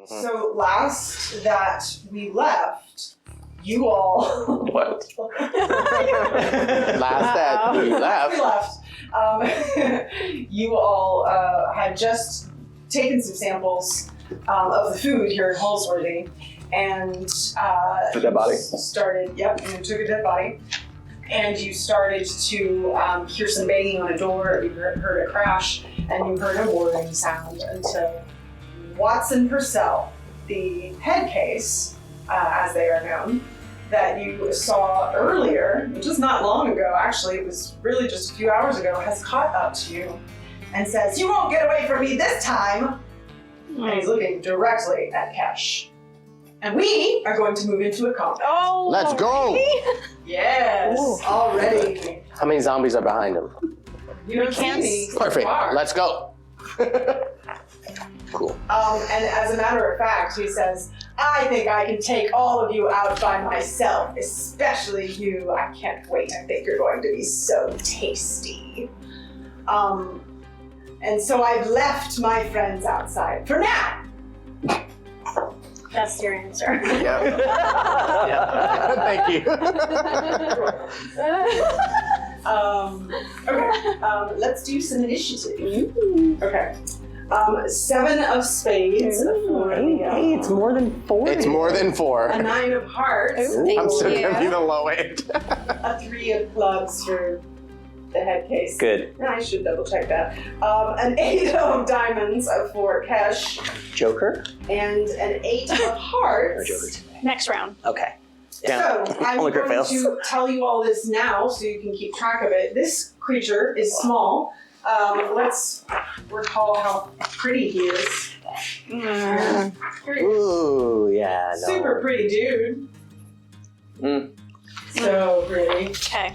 So last that we left, you all... What? Last that we left. You all had just taken some samples of the food here in Hallsworthy, and The dead body. started. Yep, and you took a dead body, and you started to hear some banging on a door. You heard a crash, and you heard a whirring sound until Watson Purcell, the head case, as they are known, that you saw earlier, which was not long ago, actually, it was really just a few hours ago, has caught up to you and says, "You won't get away from me this time!" And he's looking directly at Kesh. And we are going to move into a combat. Oh, Let's go! Yes, already. How many zombies are behind him? You don't see me. Perfect. Far. Let's go. Cool. And as a matter of fact, he says, "I think I can take all of you out by myself, especially you. I can't wait. I think you're going to be so tasty. And so I've left my friends outside for now." that's your answer. Yeah. Thank you. Okay, let's do some initiative. Okay. 7 of spades. Hey, it's more than 4. It's more than 4. A 9 of hearts. I'm still gonna be the low end. A 3 of clubs for the head case. Good. I should double check that. An 8 of diamonds for Kesh, Joker? and an 8 of Or hearts. Joker today? Next round. Okay. So I'm Only crit going fails. to tell you all this now so you can keep track of it. This creature is small. Let's recall how pretty he is. Here he is. Ooh, yeah. No. Super pretty dude. Mm. So pretty. Okay.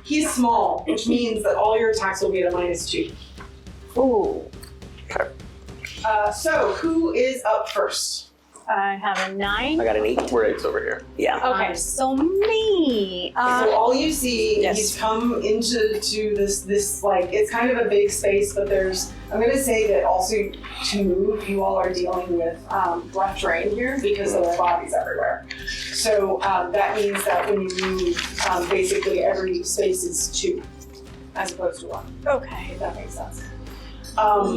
He's small, which means that all your attacks will be at a -2. Ooh. Okay. So who is up first? I have a 9. I got an 8. We're 8s over here. Yeah. Okay, so me. So all you see, yes. he's come into this like, it's kind of a big space, but there's, I'm gonna say that also to move, you all are dealing with rough terrain here because there are bodies everywhere. So that means that when you move, basically every space is 2 as opposed to 1, Okay. if that makes sense.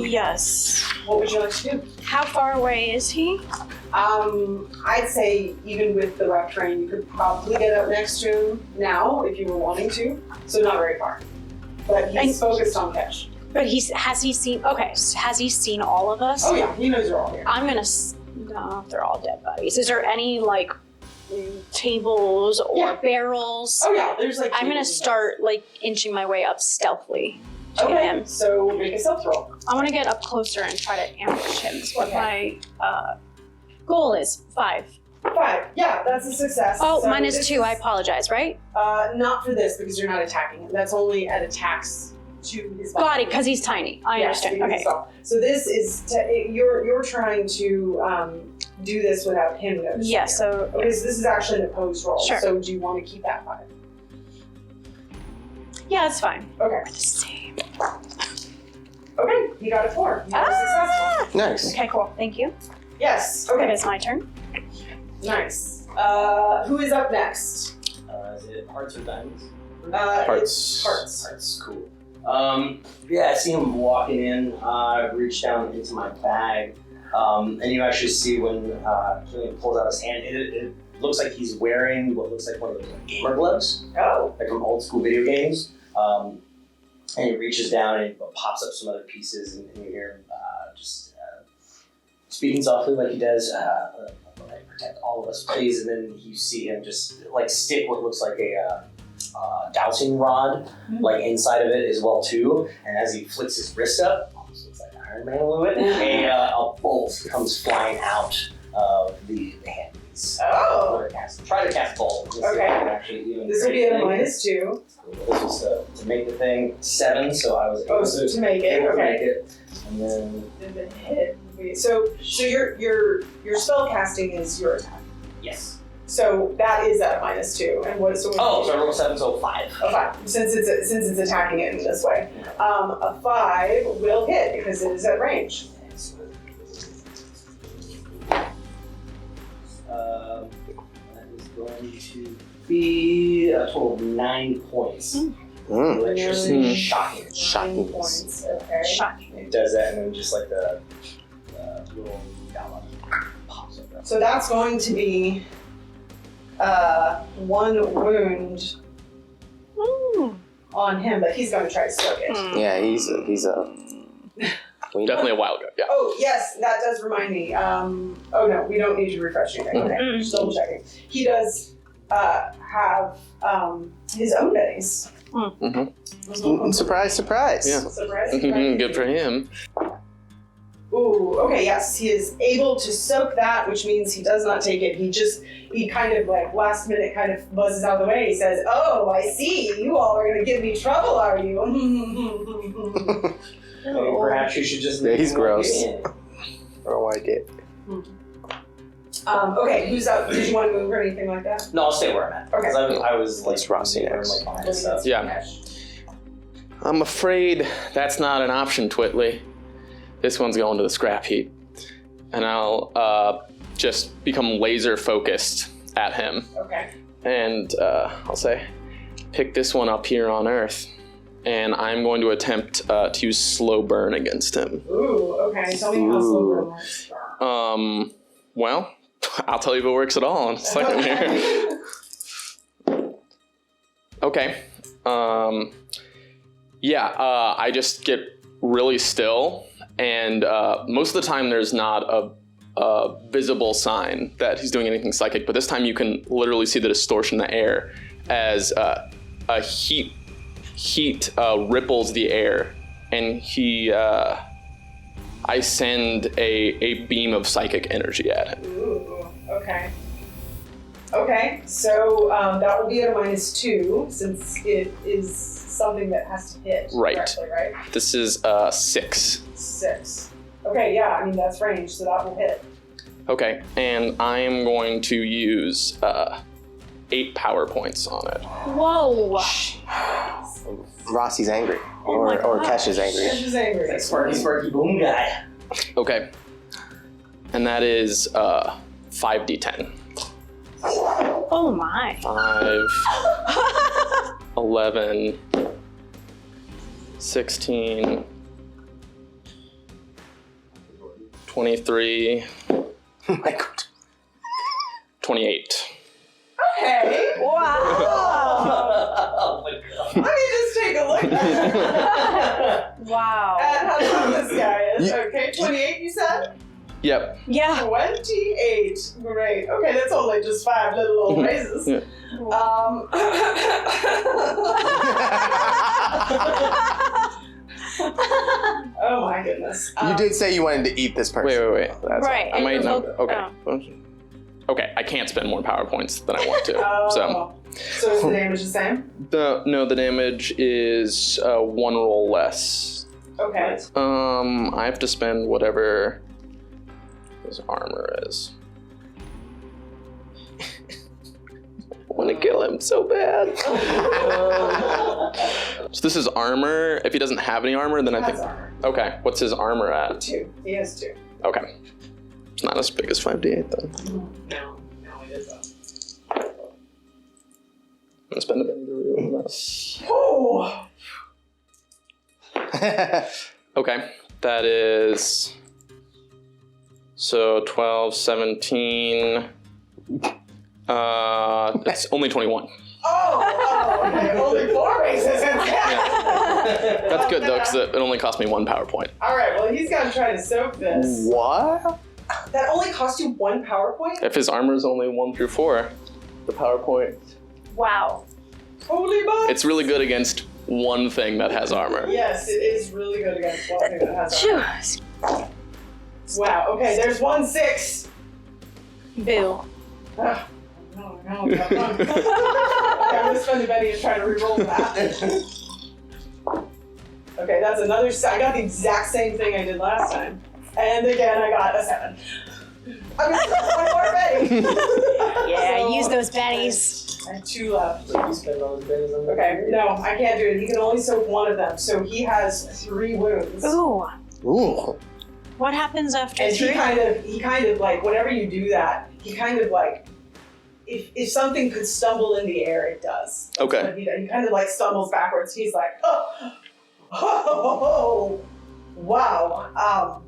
Yes. What would you like to do? How far away is he? I'd say even with the rough terrain, you could probably get up next to him now if you were wanting to. So not very far. But he's focused on Kesh. But has he seen all of us? Oh yeah, he knows you're all here. I'm gonna, no, they're all dead bodies. Is there any like tables or barrels? Oh yeah, there's like. I'm gonna start like inching my way up stealthily to him. So make a stealth roll. I want to get up closer and try to ambush him. That's what my goal is. 5. 5. Yeah, that's a success. Oh, So -2. I apologize. Right? Not for this because you're not attacking him. That's only at attacks to his body. Got it, because he's tiny. I understand. because Okay. he's small. So this is you're trying to do this without him noticing. Yeah. you. So Okay, so this is actually an opposed roll. Sure. So do you want to keep that 5? yeah, that's fine. Okay. The same. Okay, you got a 4. You are successful. Nice. Okay. Cool. Thank you. Yes. It Okay. is my turn. Nice. Who is up next? Is it hearts or diamonds? Hearts. It's hearts. Hearts, cool. Yeah, I see him walking in. I reach down into my bag, and you actually see when Killian pulls out his hand, it looks like he's wearing what looks like one of those like, gamer gloves, Oh. like from old school video games. And he reaches down and he pops up some other pieces, and you hear him just speaking softly like he does. Protect all of us, please. And then you see him just like stick what looks like a dowsing rod, like inside of it as well too. And as he flicks his wrist up, almost looks like Iron Man a little bit. A bolt comes flying out of the handpiece. Oh. Try to cast bolt. Okay. Actually, even This will be a -2. This was to make the thing 7, so I was able So to make it. able to Okay. make it. And then And then hit. So your spell casting is your attack. yes. So that is at a -2. And what? So Oh, so I rolled 7, so 5. a 5. Since it's attacking it in this way, a 5 will hit because it is at range. going to be a total of 9 points. Electricity shocking. 9 points. Okay. Shocking. It does that, and then just like the little gala pops up. So that's going to be 1 wound on him, but he's going to try to soak it. Yeah, he's a. Definitely a wild guy. Yeah. Oh, yes, that does remind me. Oh no, we don't need to refresh anything. Okay, just double checking. He does have his own bennies. Surprise, surprise. Yeah. Surprise, Good for him. Ooh, okay, yes, he is able to soak that, which means he does not take it. He kind of like last minute kind of buzzes out of the way. He says, "Oh, I see. You all are going to give me trouble, are you?" Perhaps you should just. Yeah, he's gross. In. I don't like it. Okay, who's up? Did you want to move or anything like that? No, I'll stay where I'm at. Okay. Because I was like. It's Rossi next. Like, behind stuff. Yeah. I'm afraid that's not an option, Twittly. This one's going to the scrap heap. And I'll just become laser focused at him. Okay. And I'll say, pick this one up here on Earth. And I'm going to attempt to use slow burn against him. Ooh, okay. Tell me how slow burn works. Well, I'll tell you if it works at all in a second here. Okay. I just get really still, and most of the time there's not a visible sign that he's doing anything psychic, but this time you can literally see the distortion in the air as a heat ripples the air, and I send a beam of psychic energy at him. Ooh, okay. Okay, so that will be at a -2 since it is something that has to hit. Right. Correctly, right? This is 6. 6. Okay, yeah, I mean that's range, so that will hit. Okay, and I'm going to use 8 power points on it. Whoa. Rossi's angry. Oh my Or gosh. Kesh is angry. Kesh is angry. That sparky boom guy. Okay, and that is 5d10. Oh my. 5, 11, 16, 23, Oh my god. 28. Okay. Wow. Oh my god. Let me just take a look Wow. at how strong this guy is. Okay, 28 you said? Yep. Yeah. 28. Great. Okay, that's only just 5 little raises. Yeah. Oh my goodness. You did say you wanted to eat this person. Wait. That's Right. I might not. Oh. Okay. Okay, I can't spend more power points than I want to. So So is the damage the same? the damage is 1 roll less. Okay. I have to spend whatever his armor is. I want to kill him so bad. So this is armor. If he doesn't have any armor, then I think. That's armor. Okay, what's his armor at? 2. He has 2. Okay, it's not as big as 5d8 then. No, it is up. I'm gonna spend a bit to reroll that. Oh! Okay, that is so 12, 17. It's only 21. Oh, okay. Only 4 raises. That's good though, because it only cost me 1 power point. All right, well, he's got to try to soak this. What? That only cost you 1 power point? If his armor is only 1 through 4, the power point. Wow. Holy butt. It's really good against one thing that has armor. Yes, it is really good against one thing that has armor. Phew. Wow, okay, there's 1 6. Boo. No. Okay, I'm gonna spend a Betty and try to re-roll that. Okay, that's another. I got the exact same thing I did last time, and again I got a 7. I'm gonna spend 1 more Betty. Yeah, So, use those bennies. I have 2 left. You spend all his pennies on that. Okay, no, I can't do it. He can only soak 1 of them, so he has 3 wounds. Ooh. Ooh. What happens after And 3? he kind of like, whenever you do that, he kind of like, if something could stumble in the air, it does. That's Okay. what he does. He kind of like stumbles backwards. He's like, oh, wow.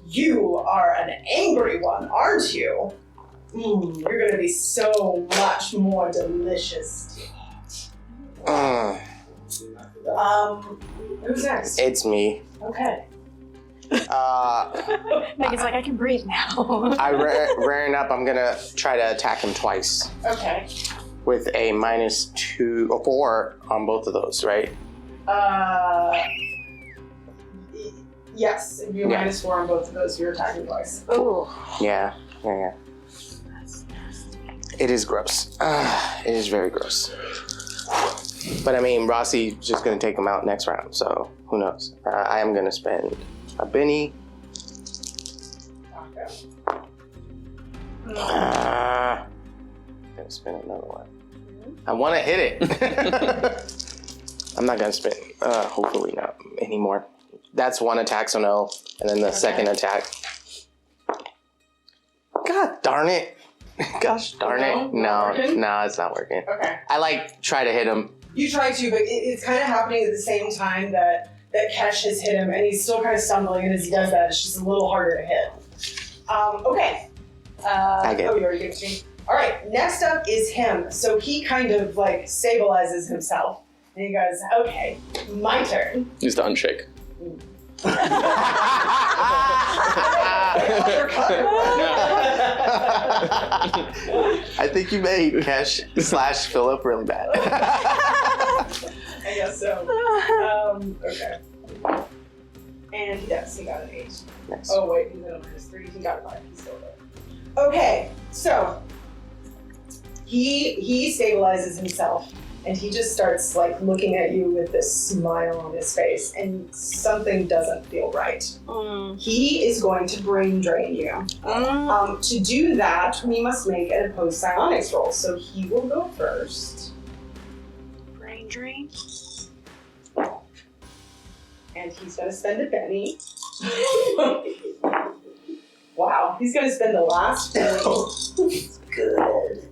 You are an angry one, aren't you? You're gonna be so much more delicious. Who's next? It's me. Okay. Megan's like, I can breathe now. Rearing up, I'm gonna try to attack him twice Okay. with a -2 or 4 on both of those, right? Yes, if you're Yeah. -4 on both of those, you're attacking twice. Ooh. Yeah. It is gross. It is very gross. But I mean, Rossi's just gonna take him out next round, so who knows? I am gonna spend a Benny. I'm gonna spend another one. I want to hit it. I'm not gonna spend. Hopefully not anymore. That's one attack, so no. And then the second attack. God darn it! Gosh darn it! No, it's not working. Okay. I like try to hit him. You try to, but it's kind of happening at the same time that Kesh has hit him, and he's still kind of stumbling, and as he does that, it's just a little harder to hit. Okay. I get it. Oh, you already gave it to me? All right, next up is him. So he kind of like stabilizes himself, and he goes, okay, my turn. Needs to unshake. I think you made Kesh / Philip really bad. I guess so. Okay. And he does. He got an 8. Nice. Oh, wait. He's at a -3. He got a 5. He's still there. Okay. So he stabilizes himself, and he just starts like looking at you with this smile on his face, and something doesn't feel right. He is going to brain drain you. To do that, we must make an opposed psionics roll. So he will go first. Brain drain. And he's going to spend a penny. Wow, he's going to spend the last penny. Good.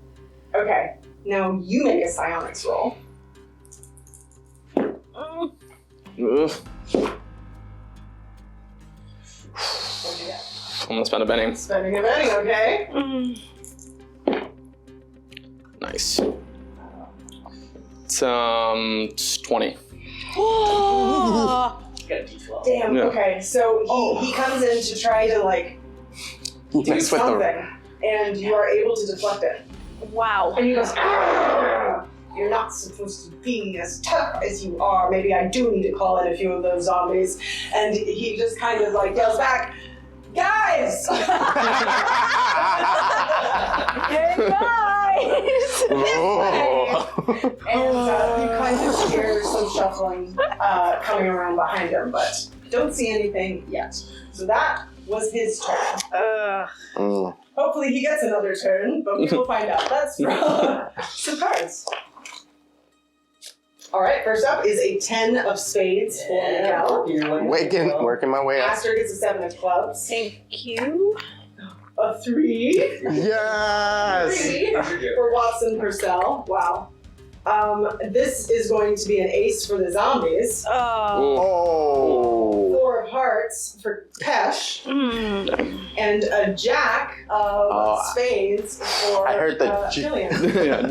Okay, now you make a psionics roll. Ugh. What'd you get? I'm gonna spend a penny. Spending a penny, okay? Nice. It's 20. Got a D12. Damn, Yeah. okay, so he comes in to try to like do Mess with the- something, and you are able to deflect it. Wow. And he goes, "Ah, you're not supposed to be as tough as you are. Maybe I do need to call in a few of those zombies." And he just kind of like yells back, "Guys!" Hey guys! And you kind of hear some shuffling coming around behind him, but don't see anything yet. So that was his turn. Hopefully he gets another turn, but we will find out. Let's draw some cards. All right, first up is a 10 of spades for Miguel. Working my way up. Aster gets a 7 of clubs. Thank you. A 3. Yes! 3 for Watson Purcell. Wow. This is going to be an ace for the zombies. Oh. 4 of hearts for Kesh. And a jack of spades for I heard the Killian. Yeah.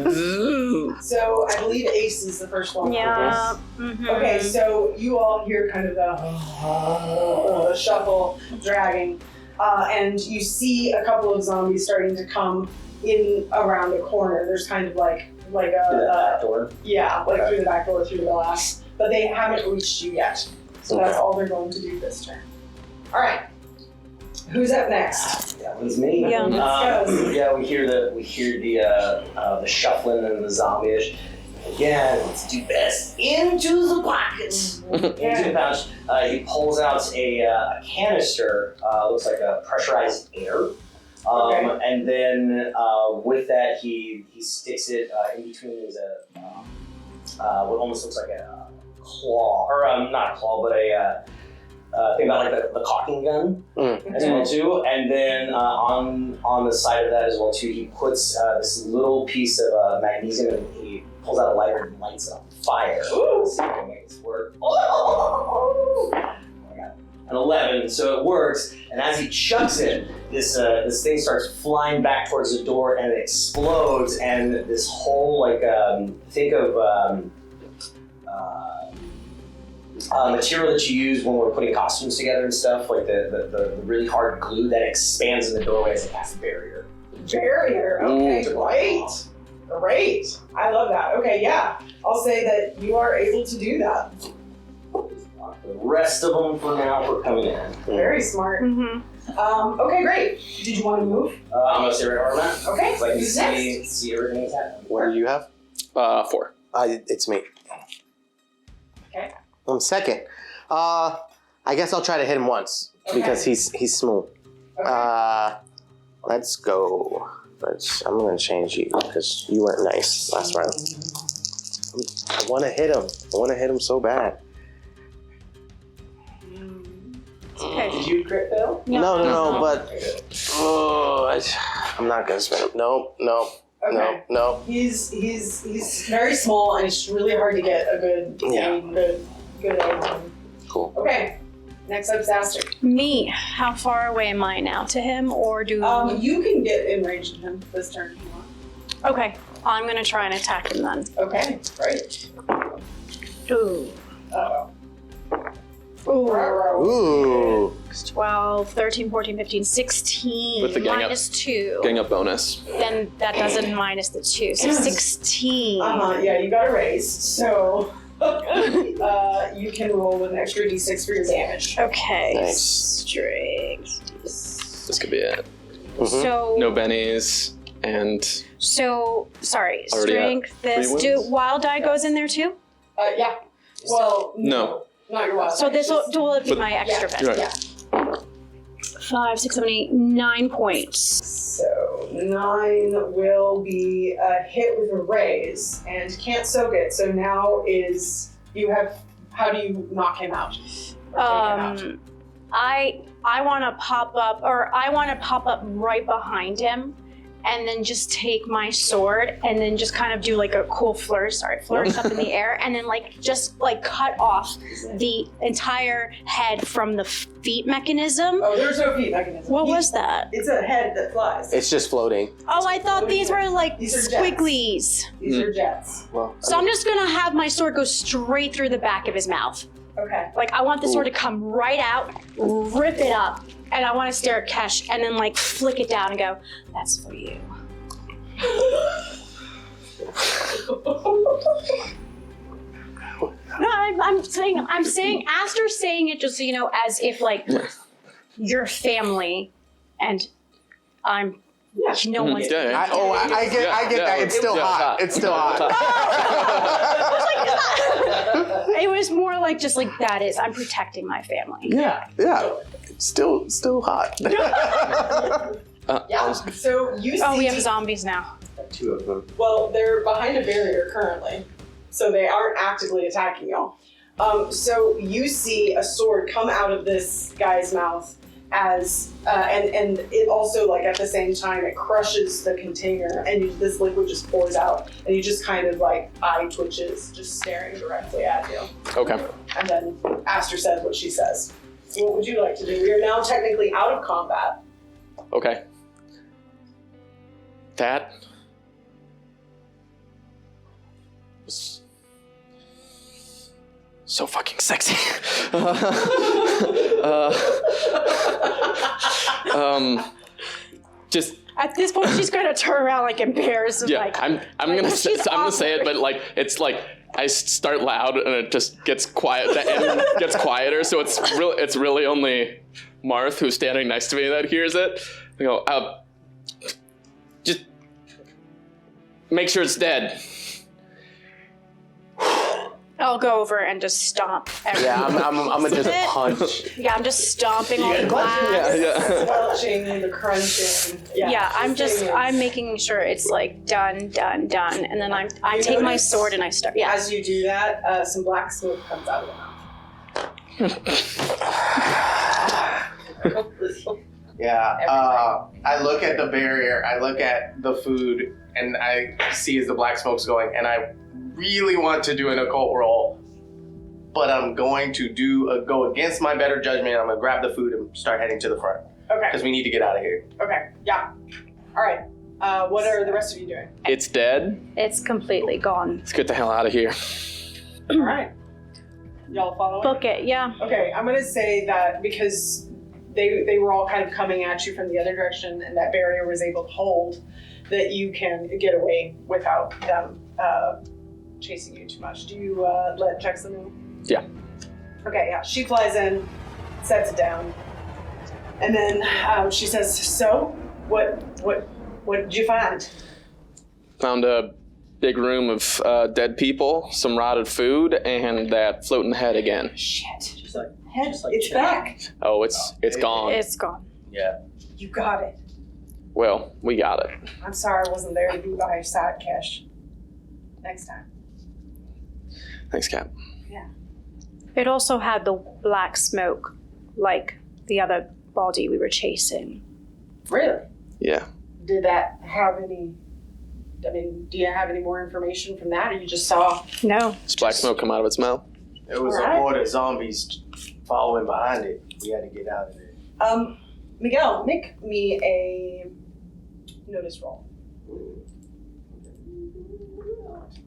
So I believe ace is the first one. Yeah. Okay, so you all hear kind of the shuffle, dragging, and you see a couple of zombies starting to come in around the corner. There's kind of like a back door. Yeah, like through the back door, through the glass, but they haven't reached you yet. So that's all they're going to do this turn. All right, who's up next? That one's me. Yeah. Scuzz. Yeah, we hear the shuffling and the zombie-ish. Again, let's do best into the pocket. Into the pouch. He pulls out a canister. Looks like a pressurized air. And then with that, he sticks it in between his what almost looks like a claw, or not a claw, but think about like the caulking gun as well too, and then on the side of that as well too, he puts this little piece of magnesium and he pulls out a lighter and lights it on fire. Ooh. See if I can make this work. Oh my god. An 11, so it works. And as he chucks it, this thing starts flying back towards the door and it explodes. And this whole think of material that you use when we're putting costumes together and stuff, like the really hard glue that expands in the doorway as it casts a barrier. Barrier. Okay, great. I love that. Okay, yeah. I'll say that you are able to do that. The rest of them for now for coming in. Very smart. Okay, great. Did you want to move? I'm gonna stay right where I'm at. Okay. So I can who's see everything that's happening. What do you have? 4. It's me. Okay. I'm second. I guess I'll try to hit him once because he's smooth. Okay. Let's go. I'm gonna change you because you weren't nice last round. I want to hit him. I want to hit him so bad. Okay. Did you crit Bill? No. But I'm not gonna spin him. No. He's very small and it's really hard to get a good aim on him. Cool. Okay. Next up is Aster. Me. How far away am I now to him, or do? You can get in range of him this turn if you want. Okay. I'm gonna try and attack him then. Okay. Great. Ooh. Uh-oh. Ooh. 12, 13, 14, 15, 16. With the gang minus 2. Gang up bonus. Then that doesn't minus the 2. So 16. Yeah, you got a raise. So you can roll with an extra d6 for your damage. Okay. Nice. Strength. This could be it. So No bennies and sorry. Already Strength. at 3 This wounds? wild die goes in there too. Yeah. Well, No. not your wild. So die, this will just- be my extra yeah, benefit. Right. Yeah. 5, 6, 7, 8, 9 points. So 9 will be a hit with a raise and can't soak it. So now how do you knock him out? Or take him out? I want to pop up right behind him, and then just take my sword and then just kind of do like a cool flourish up in the air, and then just cut off the entire head from the feet mechanism. Oh, there's no feet mechanism. What was that? It's a head that flies. It's just floating. Oh, I thought these were These are jets. squigglies. These are jets. Well, So I'm just gonna have my sword go straight through the back of his mouth. Okay. I want the sword to come right out, rip it up, and I want to stare at Kesh and then flick it down and go, "That's for you." No, I'm saying Aster's saying it just so you know, as if you're family, and I'm no one's. Yeah. I get that. It's still hot. It's still hot. It was more just that is I'm protecting my family. Yeah. It's still hot. Yeah. So you see. Oh, we have zombies now. 2 of them. Well, they're behind a barrier currently, so they aren't actively attacking y'all. So you see a sword come out of this guy's mouth as, and it also at the same time it crushes the container, and this liquid just pours out, and you just kind of eye twitches, just staring directly at you. Okay. And then Aster says what she says. What would you like to do? We are now technically out of combat. Okay. That was so fucking sexy. Just At this point, she's gonna turn around embarrassed. yeah. I'm gonna say it, but it's I start loud and it just gets quiet. The end gets quieter, so it's really only Marth, who's standing next to me, that hears it. I go, just make sure it's dead. I'll go over and just stomp everything. Yeah, I'm gonna just punch. Yeah, I'm just stomping all the glass. Yeah. Squelching, the crunching. Yeah, I'm making sure it's done, and then I take my sword and I start. Yeah. As you do that, some black smoke comes out of the mouth. Yeah, I look at the barrier, I look at the food, and I see as the black smoke's going, and I really want to do an occult roll, but I'm going to go against my better judgment. I'm gonna grab the food and start heading to the front. Okay. Because we need to get out of here. Okay. Yeah. All right. What are the rest of you doing? It's dead. It's completely gone. Let's get the hell out of here. All right. Y'all following? Book it, yeah. Okay, I'm gonna say that because they were all kind of coming at you from the other direction, and that barrier was able to hold, that you can get away without them chasing you too much. Do you let Jexa know? Yeah. Okay, yeah. She flies in, sets it down, and then she says, "So, what did you find?" Found a big room of dead people, some rotted food, and that floating head again. Shit. Just like It's back. Oh, it's gone. It's gone. yeah. You got it. Well, we got it. I'm sorry I wasn't there to be by your side, Kesh. Next time. Thanks, Cap. It also had the black smoke, like the other body we were chasing. Really? Yeah. Did that have any? I mean, do you have any more information from that, or you just saw? No. Does black smoke come out of its mouth? There was Alright. a horde of zombies following behind it. We had to get out of there. Miguel, make me a notice roll.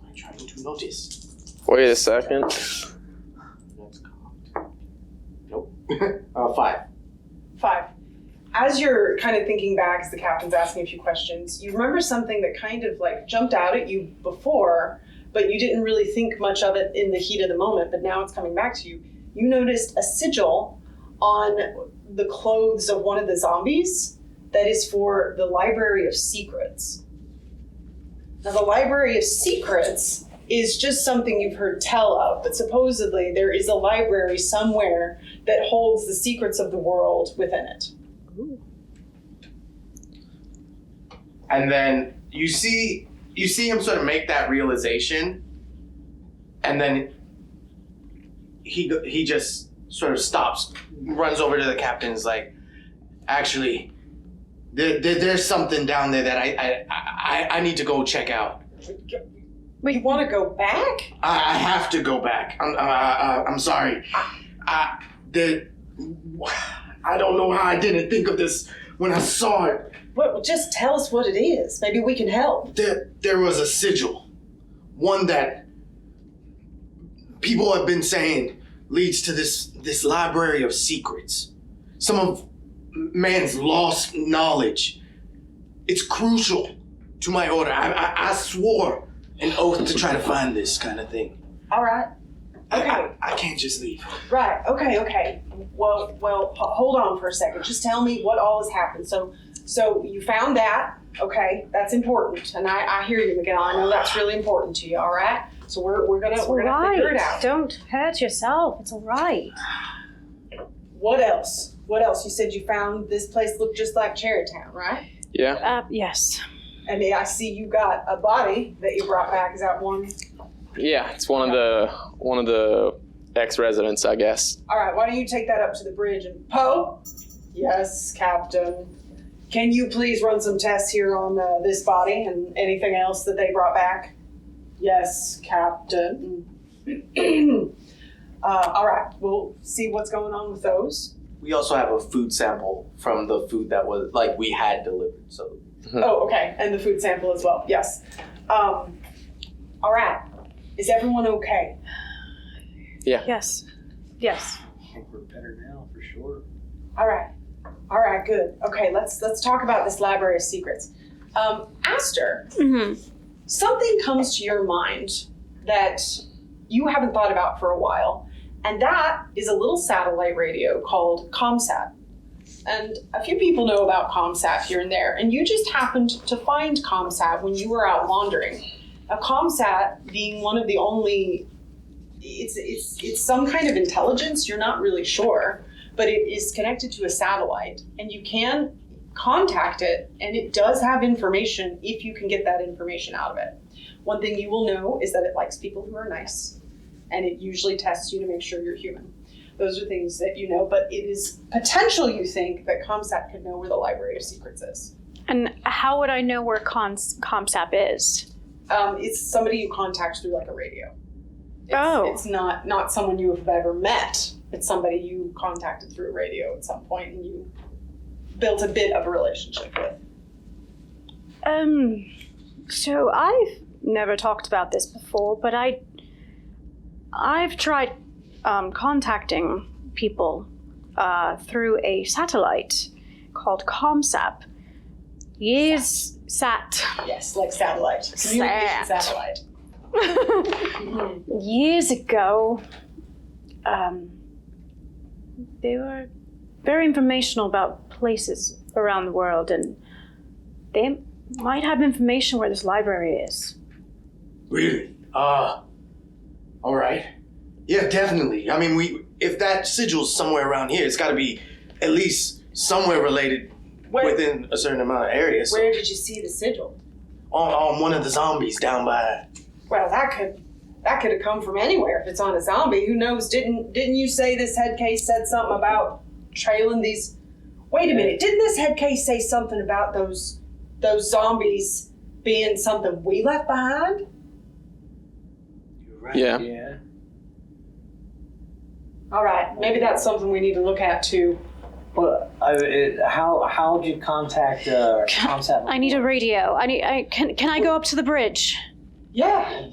I'm trying to notice. Wait a second. Nope. 5. 5. As you're kind of thinking back, as the captain's asking a few questions, you remember something that kind of like jumped out at you before, but you didn't really think much of it in the heat of the moment, but now it's coming back to you. You noticed a sigil on the clothes of one of the zombies that is for the Library of Secrets. Now, the Library of Secrets is just something you've heard tell of, but supposedly there is a library somewhere that holds the secrets of the world within it. And then you see him sort of make that realization, and then he just sort of stops, runs over to the captain, is like, actually, there's something down there that I need to go check out. You want to go back? I have to go back. I'm sorry. I don't know how I didn't think of this when I saw it. Well, just tell us what it is. Maybe we can help. There was a sigil, one that people have been saying leads to this library of secrets, some of man's lost knowledge. It's crucial to my order. I swore an oath to try to find this kind of thing. All right. Okay. I can't just leave. Right. Okay. Well, hold on for a second. Just tell me what all has happened. So you found that. Okay, that's important, and I hear you, Miguel. I know that's really important to you. All right. So we're gonna figure it out. Don't hurt yourself. It's all right. What else? You said you found this place looked just like Cherrytown, right? Yeah. Yes. And I see you got a body that you brought back. Is that one? Yeah, it's one of the ex-residents, I guess. All right. Why don't you take that up to the bridge and Poe? Yes, Captain. Can you please run some tests here on this body and anything else that they brought back? Yes, Captain. All right. We'll see what's going on with those. We also have a food sample from the food that was we had delivered. So. Oh, okay. And the food sample as well. Yes. All right. Is everyone okay? Yeah. Yes. I think we're better now for sure. All right. Good. Okay. Let's talk about this Library of Secrets. Aster, something comes to your mind that you haven't thought about for a while, and that is a little satellite radio called ComSat. And a few people know about ComSat here and there, and you just happened to find ComSat when you were out wandering. A ComSat being one of the only, it's some kind of intelligence, you're not really sure, but it is connected to a satellite, and you can contact it, and it does have information if you can get that information out of it. One thing you will know is that it likes people who are nice, and it usually tests you to make sure you're human. Those are things that you know, but it is potential, you think, that ComSat could know where the Library of Secrets is. And how would I know where ComSap is? It's somebody you contact through like a radio. It's not someone you have ever met. It's somebody you contacted through a radio at some point and you built a bit of a relationship with. So I've never talked about this before, but I've tried contacting people through a satellite called ComSap. Yes, like satellite. Communication satellite. Years ago, they were very informational about places around the world, and they might have information where this library is. Really? All right. Yeah, definitely. I mean, if that sigil's somewhere around here, it's got to be at least somewhere related within a certain amount of area. So. Where did you see the sigil? On one of the zombies down by. Well, that could have come from anywhere. If it's on a zombie, who knows? Didn't you say this head case said something about trailing these? Wait a minute. Didn't this head case say something about those zombies being something we left behind? You're right. Yeah. All right, maybe that's something we need to look at too. Well, how did you contact ComSat? I need a radio. Can I go up to the bridge? Yeah.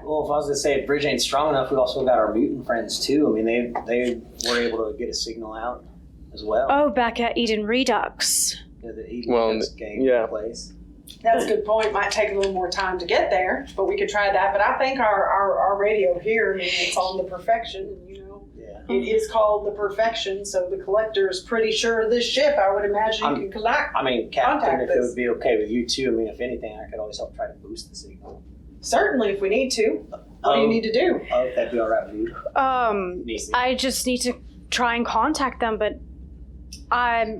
Well, if I was to say if Bridge ain't strong enough, we also got our mutant friends too. I mean, they were able to get a signal out as well. Oh, back at Eden Redux. Yeah, the Eden Redux game place. That's a good point. Might take a little more time to get there, but we could try that. But I think our radio here, I mean, it's on the Perfection, you know. Yeah. It is called the Perfection, so the Collector is pretty sure of this ship. I would imagine you can collect. I mean, Captain, contact if this. it would be okay with you too, I mean, if anything, I could always help try to boost the signal. Certainly, if we need to. What do you need to do? Oh, that'd be all right with you. I just need to try and contact them, but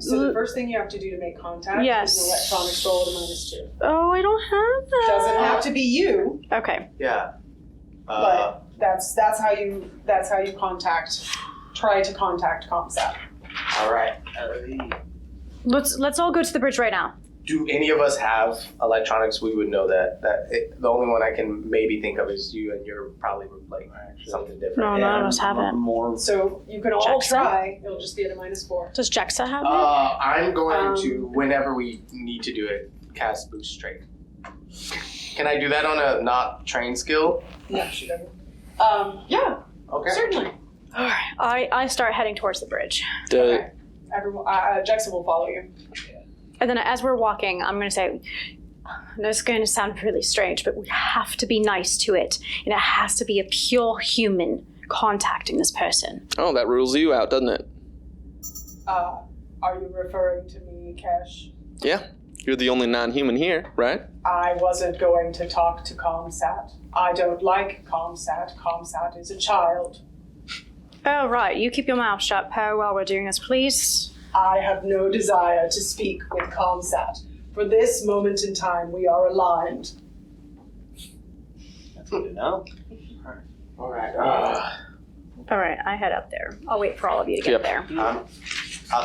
So the first thing you have to do to make contact is an electronics roll at a -2. Oh, I don't have that. Doesn't have to be you, Okay. Yeah. but that's how you try to contact ComSat. All right. Let's all go to the bridge right now. Do any of us have electronics? We would know that. The only one I can maybe think of is you, and you're probably like something different. No, none of us have it. More. So you can all Jexa? try. It'll just be at a -4. Does Jexa have it? I'm going to, whenever we need to do it, cast Boost Strength. Can I do that on a not trained skill? No, she doesn't. Yeah, Okay. certainly. All right. I start heading towards the bridge. Okay. Everyone, Jexa will follow you. And then as we're walking, I'm going to say, this is going to sound really strange, but we have to be nice to it. And it has to be a pure human contacting this person. Oh, that rules you out, doesn't it? Are you referring to me, Kesh? Yeah. You're the only non-human here, right? I wasn't going to talk to ComSat. I don't like ComSat. ComSat is a child. Oh, right. You keep your mouth shut, Poe, while we're doing this, please. I have no desire to speak with ComSat. For this moment in time, we are aligned. That's good to know. All right. All right, I head up there. I'll wait for all of you to get there.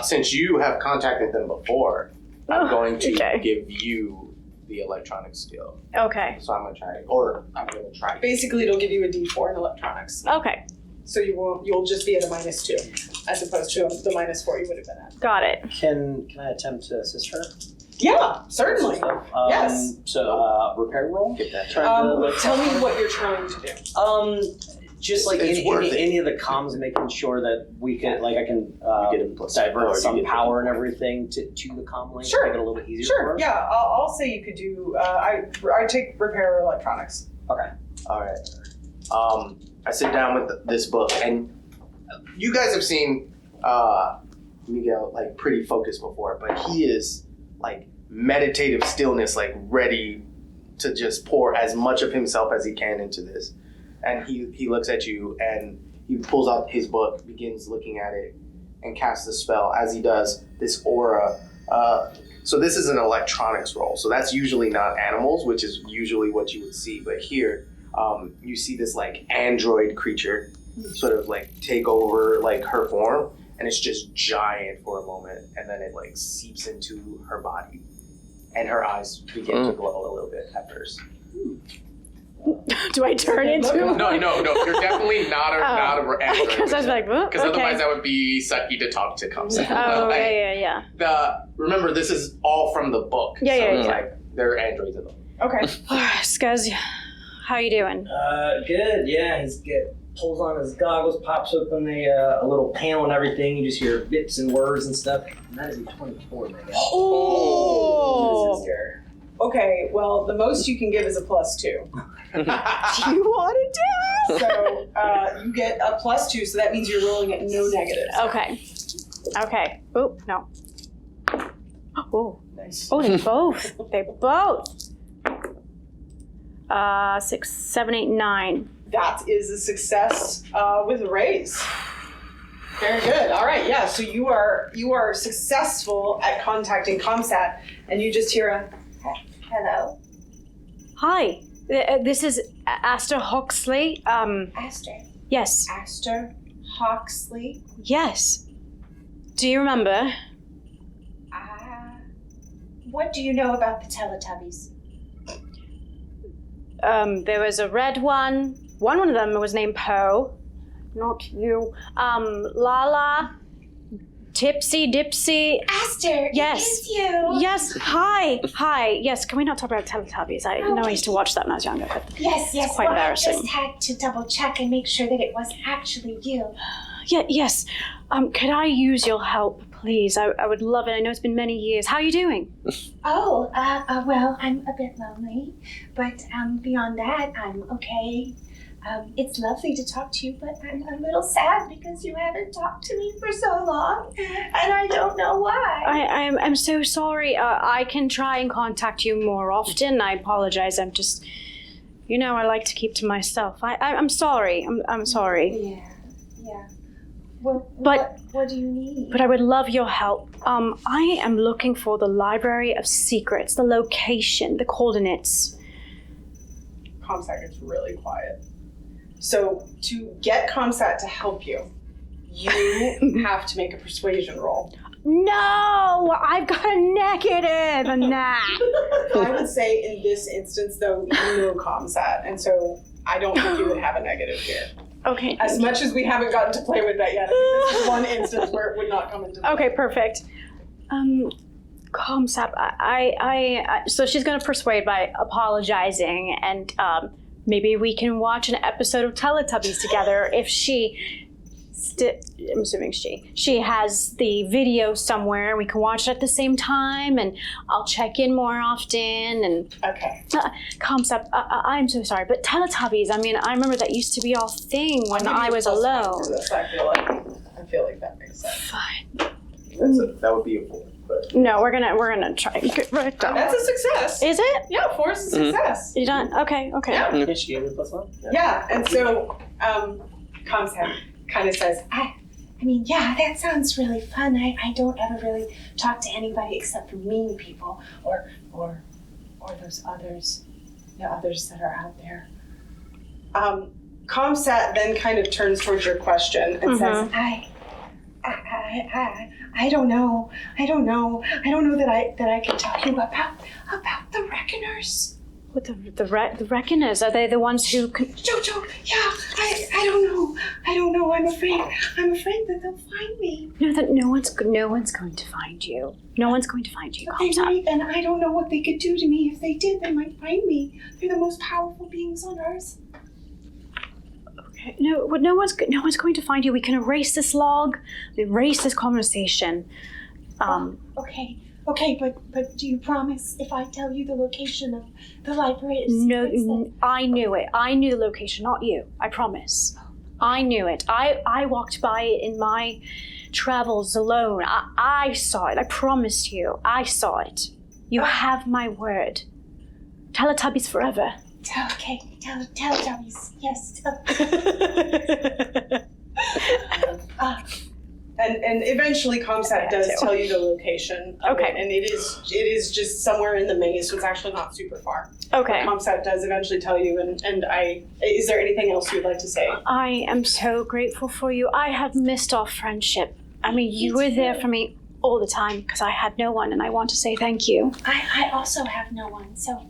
Since you have contacted them before, I'm going to okay. give you the electronic skill. Okay. So I'm going to try. Basically, it'll give you a D4 in electronics. Okay. So you'll just be at a -2, as opposed to the -4 you would have been at. Got it. Can I attempt to assist her? Yeah, certainly. Yes. So repair roll. Get that. Tell me what you're trying to do. Just like any of the comms, making sure that we can, like, I can divert some power and everything to the comm link. Sure. Make it a little easier. Sure. For us. Yeah, I'll say you could do. I take repair electronics. Okay. All right. I sit down with this book, and you guys have seen Miguel like pretty focused before, but he is like meditative stillness, like ready to just pour as much of himself as he can into this. And he looks at you, and he pulls out his book, begins looking at it, and casts the spell. As he does, this aura. So this is an electronics roll. So that's usually not animals, which is usually what you would see. But here, you see this like android creature sort of like take over like her form, and it's just giant for a moment, and then it like seeps into her body, and her eyes begin to glow a little bit at first. Do I turn into? No, you're definitely not a android. Because I was like, well, because otherwise that would be sucky to talk to Kamsa. Oh, yeah. Remember, this is all from the book. Yeah, so yeah, it's yeah. like they're androids in the book. Okay. Scuzz, how you doing? Good. Yeah, he's good. Pulls on his goggles, pops open a little panel and everything. You just hear bits and words and stuff. And that is a 24, man. Oh. Okay, well, the most you can give is a +2. Do you want to do it? So you get a +2, so that means you're rolling at no negatives. Okay. Oh, no. Oh. Nice. Oh, they both. 6, 7, 8, 9. That is a success with a raise. Very good. All right, yeah. So you are successful at contacting ComSat, and you just hear a hello. Hi, this is Aster Hawksley. Aster. Yes. Aster Hawksley. Yes. Do you remember? What do you know about the Teletubbies? There was a red one. One of them was named Poe. Not you. Lala. Tipsy Dipsy. Aster, Yes. it is you. Yes. Hi. Yes. Can we not talk about Teletubbies? I know I used to watch that when I was younger. But Yes. It's quite well, embarrassing. I just had to double check and make sure that it was actually you. Yes. Could I use your help, please? I would love it. I know it's been many years. How are you doing? Oh, well, I'm a bit lonely, but beyond that, I'm okay. It's lovely to talk to you, but I'm a little sad because you haven't talked to me for so long, and I don't know why. I'm so sorry. I can try and contact you more often. I apologize. I'm just, I like to keep to myself. I'm sorry. I'm sorry. Yeah. Well, But- what do you need? But I would love your help. I am looking for the Library of Secrets, the location, the coordinates. ComSat gets really quiet. So to get ComSat to help you, you have to make a persuasion roll. No, I've got a negative. Nah. I would say in this instance, though, you know ComSat, and so I don't think you would have a negative here. Okay. As much as we haven't gotten to play with that yet, I think this is one instance where it would not come into play. Okay, perfect. ComSat, so she's going to persuade by apologizing, and maybe we can watch an episode of Teletubbies together if I'm assuming she has the video somewhere, and we can watch it at the same time, and I'll check in more often, and Okay. ComSat, I'm so sorry, but Teletubbies, I remember that used to be our thing when I was alone. I feel like that makes sense. Fine. That would be a 4. But No, we're gonna try and get right down. That's a success. Is it? Yeah, 4 is a success. You done? Okay. Yeah. Yeah, she gave it a +1. Yeah, and so ComSat kind of says, I mean, yeah, that sounds really fun. I don't ever really talk to anybody except for mean people or those others, the others that are out there. ComSat then kind of turns towards your question and says, I don't know. I don't know that I can tell you about the Reckoners. What the Reckoners? Are they the ones who can? Jojo, yeah, I don't know. I'm afraid that they'll find me. No one's going to find you. No one's going to find you. They might, and I don't know what they could do to me. If they did, they might find me. They're the most powerful beings on Earth. Okay. No one's going to find you. We can erase this log, erase this conversation. Okay, but do you promise if I tell you the location of the library? No, I knew it. I knew the location, not you. I promise. I knew it. I walked by it in my travels alone. I saw it. I promise you. I saw it. You have my word. Teletubbies forever. Teletubbies. Yes. And eventually ComSat does tell you the location of it, and it is just somewhere in the maze, so it's actually not super far. Okay. ComSat does eventually tell you, and is there anything else you'd like to say? I am so grateful for you. I have missed our friendship. I mean, you were there for me all the time because I had no one, and I want to say thank you. I also have no one, so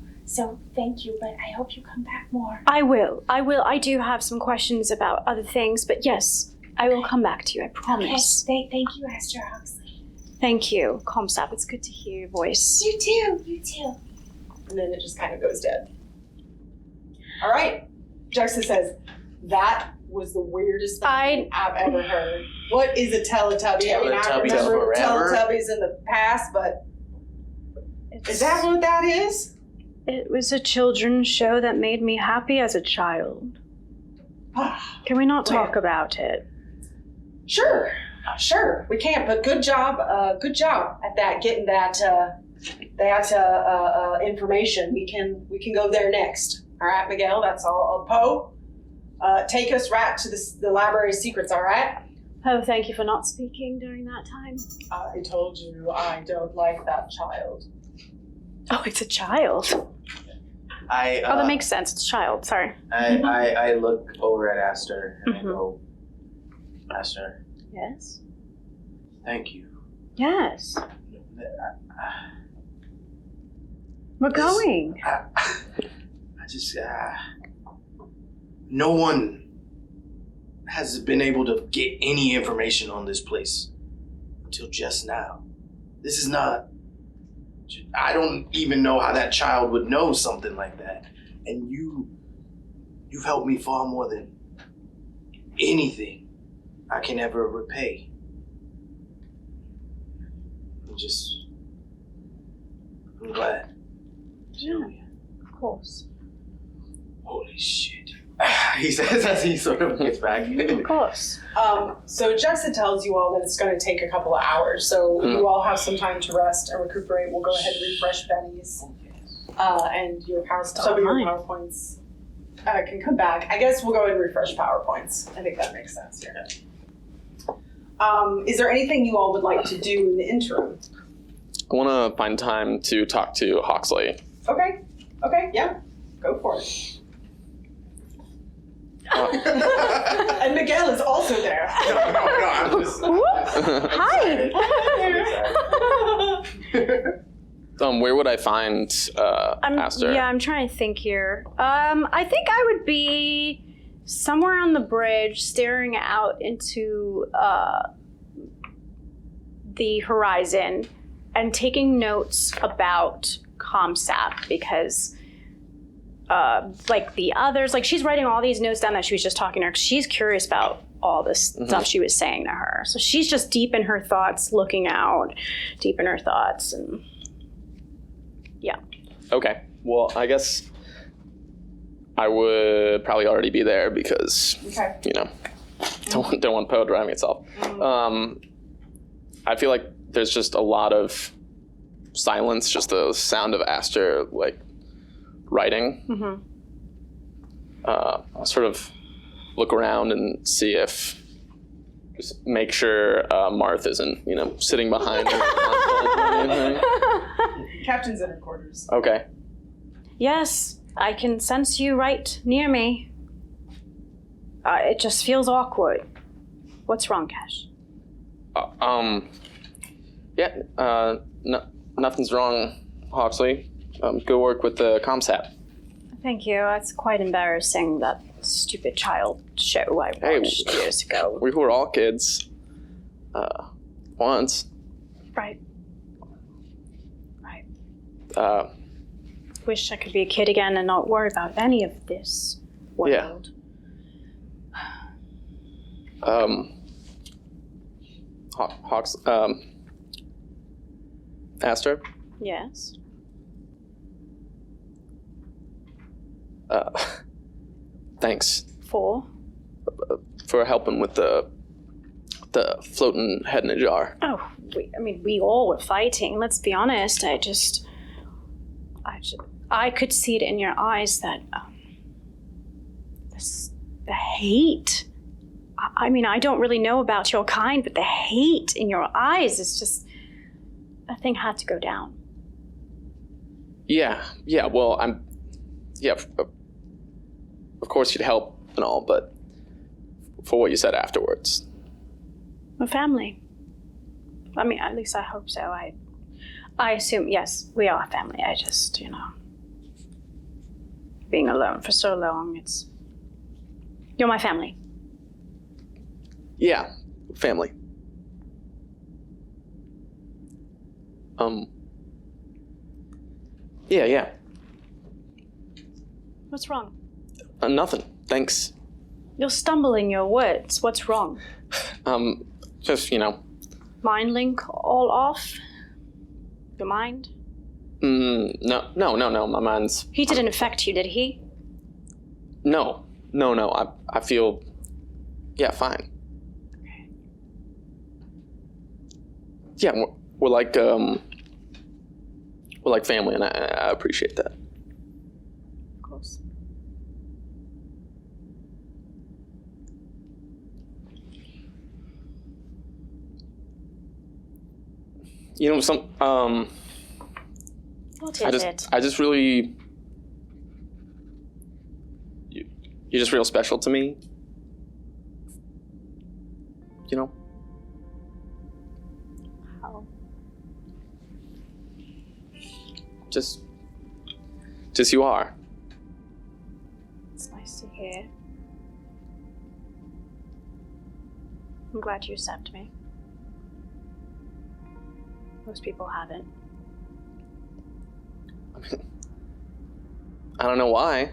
thank you, but I hope you come back more. I will. I do have some questions about other things, but yes, I will come back to you, I promise. Okay, thank you, Aster Hawksley. Thank you, ComSat. It's good to hear your voice. You too. And then it just kind of goes dead. All right. Jexa says, that was the weirdest thing I've ever heard. What is a Teletubby? I mean, I Teletubbies remember forever? Teletubbies in the past, but is that what that is? It was a children's show that made me happy as a child. Can we not talk about it? Sure. We can't, but good job at that, getting that information. We can go there next. All right, Miguel, that's all. Poe, take us right to the Library of Secrets, all right? Oh, thank you for not speaking during that time. I told you I don't like that child. Oh, it's a child. That makes sense. It's a child. Sorry. I look over at Aster and I go, Aster, Yes. thank you. Yes. We're going. I just, no one has been able to get any information on this place until just now. This is not, I don't even know how that child would know something like that. And you've helped me far more than anything I can ever repay. I'm glad. Yeah, of course. Holy shit. He says as he sort of gets back. Of course. So Jexa tells you all that it's going to take a couple of hours, so you all have some time to rest and recuperate. We'll go ahead and refresh Benny's, and some of your PowerPoints can come back. I guess we'll go ahead and refresh PowerPoints. I think that makes sense here. Is there anything you all would like to do in the interim? I want to find time to talk to Hawksley. Okay, yeah, go for it. And Miguel is also there. No, I'm just. Hi. Where would I find Aster? Yeah, I'm trying to think here. I think I would be somewhere on the bridge, staring out into the horizon and taking notes about ComSat because. Like the others, like she's writing all these notes down that she was just talking to her because she's curious about all this stuff she was saying to her. So she's just deep in her thoughts, looking out, deep in her thoughts, and yeah. Okay. Well, I guess I would probably already be there because don't want Poe driving itself. I feel like there's just a lot of silence, just the sound of Aster like writing. I'll sort of look around and see if, just make sure Marth isn't, sitting behind her. Captain's inner quarters. Okay. Yes, I can sense you right near me. It just feels awkward. What's wrong, Kesh? Nothing's wrong, Hawksley. Go work with the ComSat. Thank you. That's quite embarrassing, that stupid child show I watched years ago. We were all kids. Once. Right. Wish I could be a kid again and not worry about any of this world. Aster? Yes? Thanks For helping with the floating head in a jar. Oh, we all were fighting. Let's be honest. I could see it in your eyes that the hate. I don't really know about your kind, but the hate in your eyes is just, that thing had to go down. Yeah. Well, yeah, of course you'd help and all, but for what you said afterwards. We're family. I mean, at least I hope so. I assume, yes, we are family. I just, being alone for so long, you're my family. Yeah, family. Yeah. What's wrong? Nothing. Thanks. You're stumbling your words. What's wrong? Just, Mind link all off? Your mind? No, my mind's... He didn't affect you, did he? No, I feel, fine. Okay. Yeah, we're like family, and I appreciate that. Of course. What is it? I just really... You're just real special to me. How? Just you are. It's nice to hear. I'm glad you accept me. Most people haven't. I don't know why.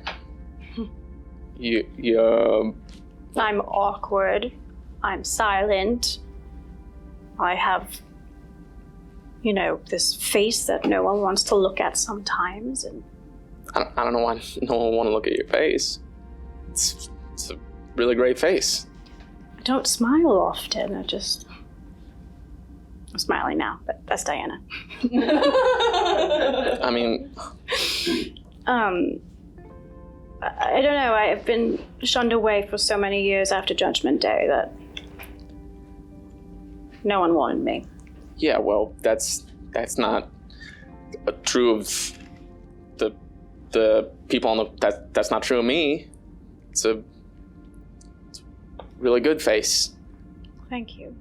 You I'm awkward. I'm silent. I have, this face that no one wants to look at sometimes, and I don't know why no one want to look at your face. It's a really great face. I don't smile often. I'm smiling now, but that's Diana. I mean... I don't know, I've been shunned away for so many years after Judgment Day that no one wanted me. Yeah, well, that's not true of the people on that's not true of me. It's a really good face. Thank you.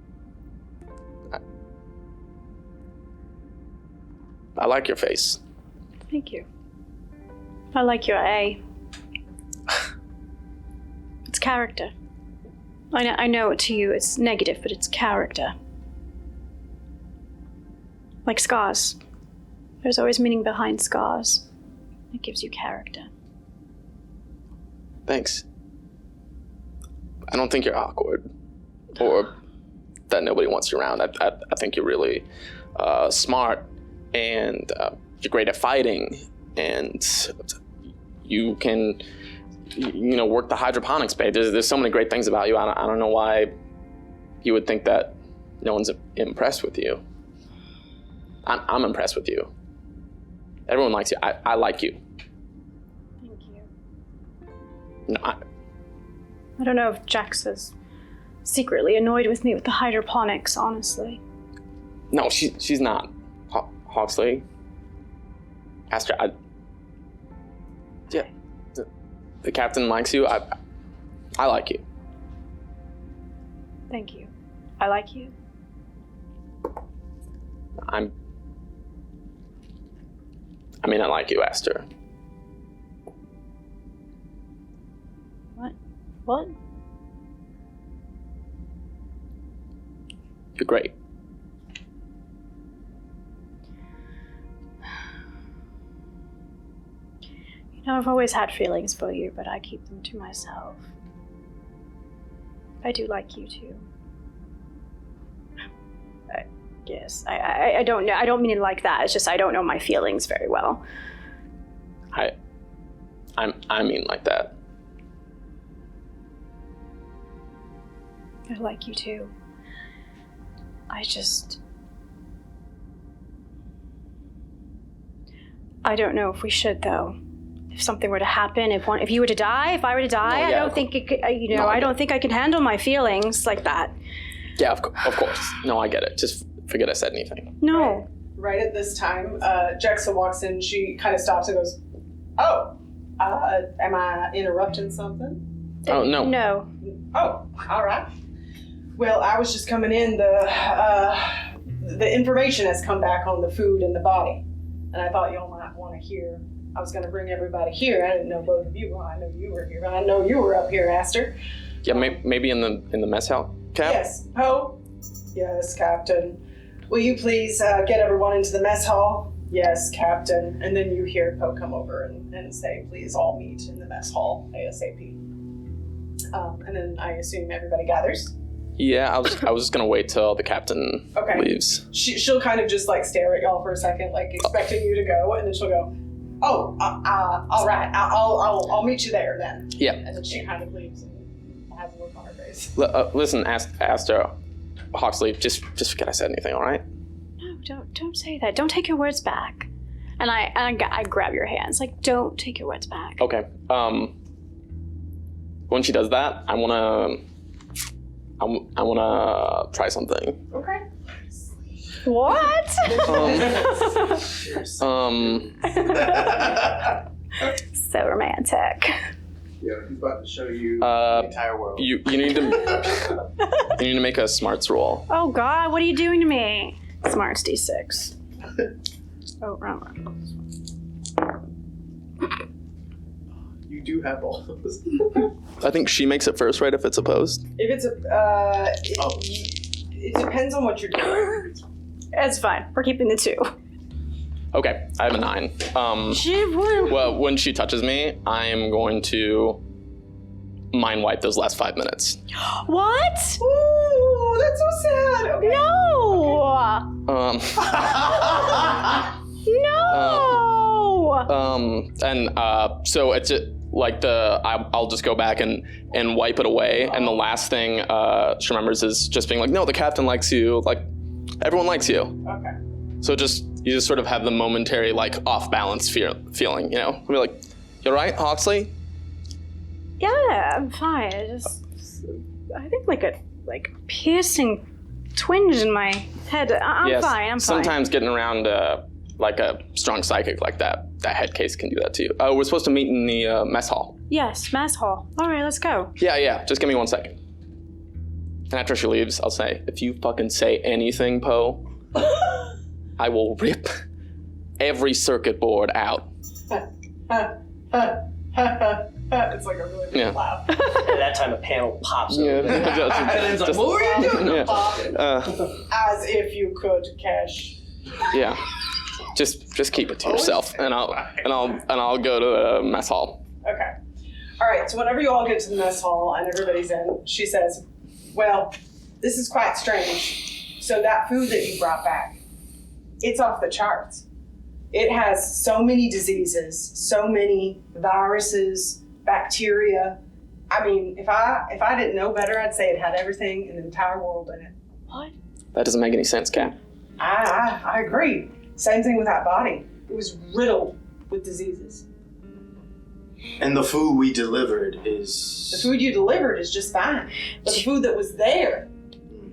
I like your face. Thank you. I like your A. It's character. I know to you it's negative, but it's character. Like scars. There's always meaning behind scars. It gives you character. Thanks. I don't think you're awkward, or that nobody wants you around. I think you're really smart, and you're great at fighting, and you can, work the hydroponics bay. There's so many great things about you. I don't know why you would think that no one's impressed with you. I'm impressed with you. Everyone likes you. I like you. Thank you. No, I don't know if Jexa's secretly annoyed with me with the hydroponics, honestly. No, she's not. Hawksley. Aster, yeah, the captain likes you. I like you. Thank you. I like you. I like you, Aster. What? You're great. I've always had feelings for you, but I keep them to myself. I do like you too. Yes, I don't know. I don't mean it like that. It's just I don't know my feelings very well. I mean like that. I like you too. I don't know if we should though. If something were to happen, if you were to die, if I were to die, no, yeah, I don't think it could, I don't think I can handle my feelings like that. Yeah, of course. No, I get it. Just forget I said anything. No. Right at this time, Jexa walks in. She kind of stops and goes, "Oh, Am I interrupting something? Oh, no. No. Oh, all right. Well, I was just coming in. The information has come back on the food and the body, and I thought y'all might want to hear. I was going to bring everybody here. I didn't know both of you. Well, I know you were here, but I know you were up here, Aster. Yeah, maybe in the mess hall, Cap? Yes, Poe. Yes, Captain. Will you please get everyone into the mess hall? Yes, Captain. And then you hear Poe come over and say, please all meet in the mess hall ASAP. And then I assume everybody gathers. Yeah, I was just gonna wait till the captain leaves. She'll kind of just like stare at y'all for a second, like expecting you to go, and then she'll go, "Oh, all right, I'll meet you there then." Yeah. And then she kind of leaves and has a look on her face. Listen, Aster, Hawksley, just forget I said anything, all right? No, don't say that. Don't take your words back. And I grab your hands, like, don't take your words back. Okay. When she does that, I wanna try something. Okay. What? So romantic. Yeah, he's about to show you the entire world. You need to make a smarts roll. Oh God, what are you doing to me? Smarts D6. Oh, wrong. You do have all those. I think she makes it first, right? If it's opposed. If it's it depends on what you're doing. It's fine. We're keeping the 2. Okay, I have a 9. Well, when she touches me, I am going to mind wipe those last 5 minutes. What? Ooh, that's so sad. Okay. No. No. So it's like I'll just go back and wipe it away, and the last thing she remembers is just being like, no, the captain likes you, like everyone likes you. Okay. So you just sort of have the momentary like off balance feeling, you know? We're like, you all right, Hawksley? Yeah, I'm fine. I think like a piercing twinge in my head. I'm fine. Sometimes getting around like a strong psychic like that head case can do that to you. We're supposed to meet in the mess hall. Yes, mess hall. All right, let's go. Yeah. Just give me 1 second. And after she leaves, I'll say, if you fucking say anything, Poe, I will rip every circuit board out. It's like a really big laugh. At that time, a panel pops Yeah. open. And it's like, what were you doing? Yeah. As if you could, Kesh. Yeah. Just keep it to yourself, and I'll go to the mess hall. Okay. All right. So whenever you all get to the mess hall and everybody's in, she says, "Well, this is quite strange. So that food that you brought back, it's off the charts. It has so many diseases, so many viruses, bacteria. I mean, if I didn't know better, I'd say it had everything in the entire world in it." What? That doesn't make any sense, Cap. I agree. Same thing with that body. It was riddled with diseases. And the food we delivered is... The food you delivered is just fine. But the food that was there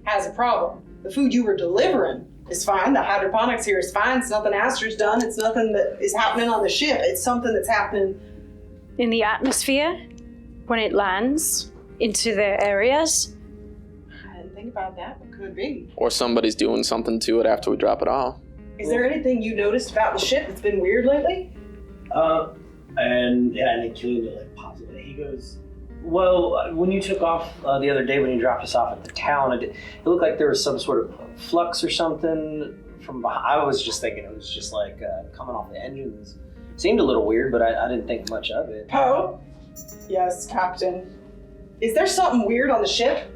has a problem. The food you were delivering is fine. The hydroponics here is fine. It's nothing Aster's done. It's nothing that is happening on the ship. It's something that's happening In the atmosphere, when it lands into the areas. I didn't think about that, but could be. Or somebody's doing something to it after we drop it off. Is there anything you noticed about the ship that's been weird lately? And then Killian like pops it. He goes, "Well, when you took off the other day, when you dropped us off at the town, it looked like there was some sort of flux or something from behind." I was just thinking it was just like coming off the engines. Seemed a little weird, but I didn't think much of it. Poe? Yes, Captain. Is there something weird on the ship?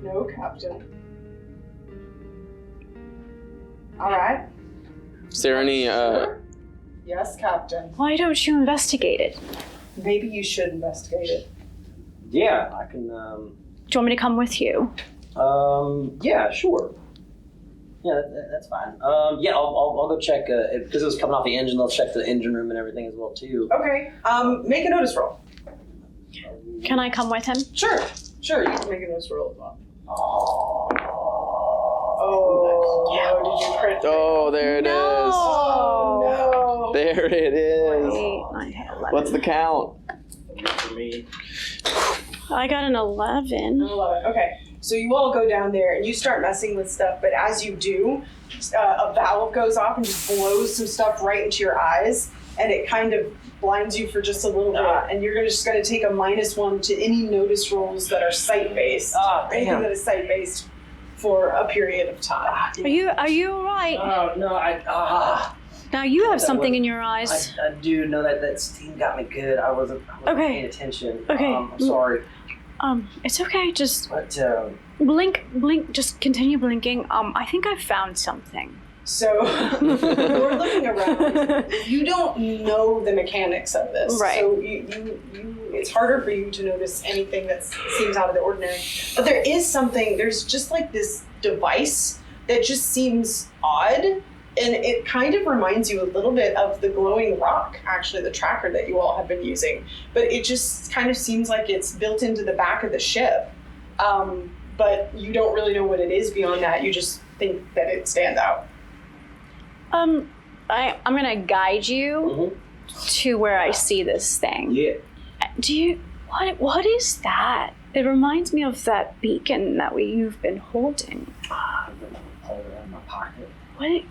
No, Captain. All right. Is there any Sure. Yes, Captain. Why don't you investigate it? Maybe you should investigate it. Yeah, I can. Do you want me to come with you? Yeah, sure. Yeah, that's fine. Yeah, I'll go check because it was coming off the engine. They'll check the engine room and everything as well too. Okay. Make a notice roll. Can I come with him? Sure. You can make a notice roll as well. Oh, did you crit? Oh, there it is. No. Oh, no. There it is. Wait, I have What's the count? For me. I got an 11. 11. Okay, so you all go down there and you start messing with stuff, but as you do, a valve goes off and just blows some stuff right into your eyes, and it kind of blinds you for just a little bit, and you're just going to take a -1 to any notice rolls that are sight-based. Anything that is sight-based for a period of time. Are you all right? No, Now you have something in your eyes. I do know that steam got me good. I wasn't paying attention. Okay. I'm sorry. It's okay. Just But, blink. Just continue blinking. I think I found something. So you're looking around. You don't know the mechanics of this, Right. So you it's harder for you to notice anything that seems out of the ordinary. But there is something. There's just like this device that just seems odd, and it kind of reminds you a little bit of the glowing rock, actually, the tracker that you all have been using. But it just kind of seems like it's built into the back of the ship. But you don't really know what it is beyond that. You just think that it stands out. I'm gonna guide you to where I see this thing. yeah. Do you? What is that? It reminds me of that beacon that you've been holding. I've been holding it in my pocket. What?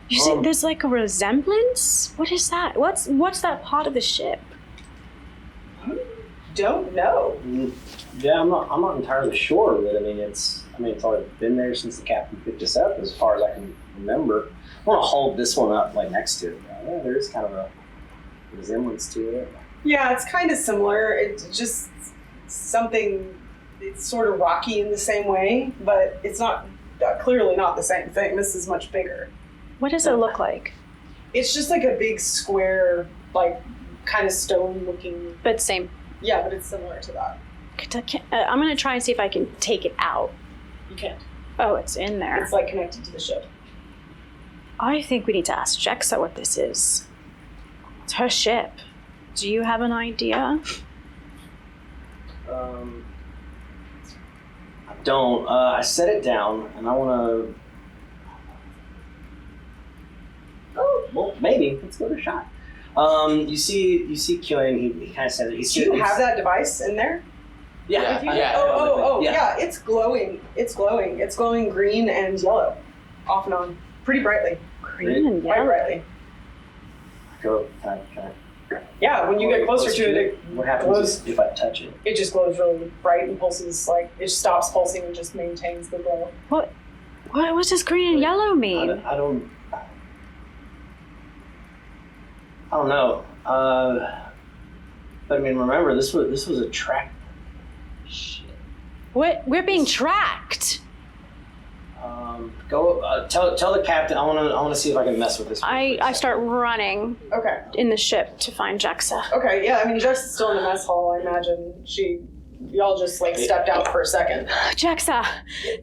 You see, there's like a resemblance. What is that? What's that part of the ship? Don't know. Yeah, I'm not entirely sure of it. it's already been there since the captain picked us up, as far as I can remember. I want to hold this one up like next to it. Yeah, there is kind of a resemblance to it. Yeah, it's kind of similar. It's just something, it's sort of rocky in the same way, but it's not, clearly not the same thing. This is much bigger. What does it look like? It's just like a big square, like kind of stone looking. But same. Yeah, but it's similar to that. I'm gonna try and see if I can take it out. You can't. Oh, it's in there. It's like connected to the ship. I think we need to ask Jexa what this is. It's her ship. Do you have an idea? I don't. I set it down, and I want to. Oh, well, maybe. Let's give it a shot. You see Killian. He kind of says it. Do you have that device in there? Yeah. With you? Yeah. It's glowing. It's glowing. It's glowing green and yellow, off and on, pretty brightly. Green and Quite yellow. brightly. Go. Can I? Yeah, when you get closer to it, what happens if I touch it? it just glows really bright and pulses, like it stops pulsing and just maintains the glow. What does this green and yellow mean? I don't know. But remember, this was a track. Shit. What? We're being tracked. Go. Tell the captain. I want to see if I can mess with this. I start running Okay. in the ship to find Jexa. Okay, yeah, Jexa's still in the mess hall, I imagine. Y'all just stepped out for a second. Jexa,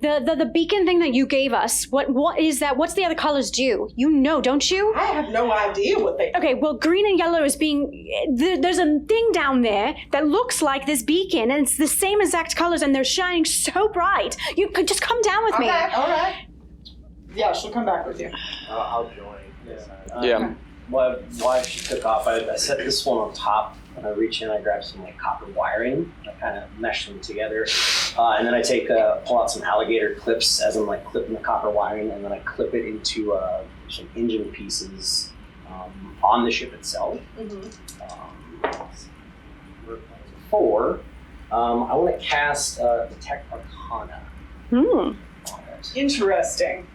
the beacon thing that you gave us, what is that? What's the other colors do? You know, don't you? I have no idea what they Okay, well, green and yellow is there's a thing down there that looks like this beacon, and it's the same exact colors, and they're shining so bright. You could just come down with me. Okay, alright. Yeah, she'll come back with you. I'll join. Yeah. While she took off, I set this one on top, and I reach in, I grab some copper wiring, I kind of mesh them together, and then I pull out some alligator clips as I'm clipping the copper wiring, and then I clip it into some engine pieces on the ship itself. Before, I want to cast Detect Arcana on it. Interesting.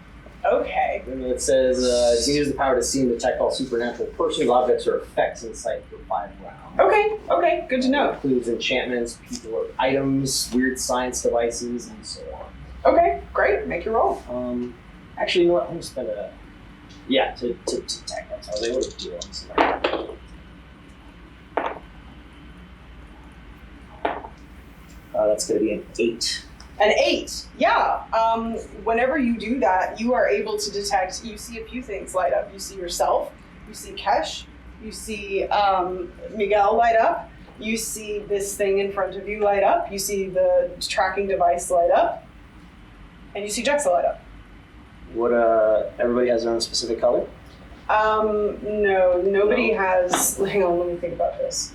Okay. And it says, you use the power to see and detect all supernatural persons, objects, or effects in sight for 5 rounds. Okay, good to know. It includes enchantments, people or items, weird science devices, and so on. Okay, great. Make your roll. Actually, you know what? I'm going to spend to detect that. So I was able to do it. That's going to be an 8. An 8. Yeah. Whenever you do that, you are able to detect, you see a few things light up. You see yourself, you see Kesh, you see Miguel light up, you see this thing in front of you light up, you see the tracking device light up, and you see Jexa light up. What, everybody has their own specific color? No, nobody has. Hang on, let me think about this.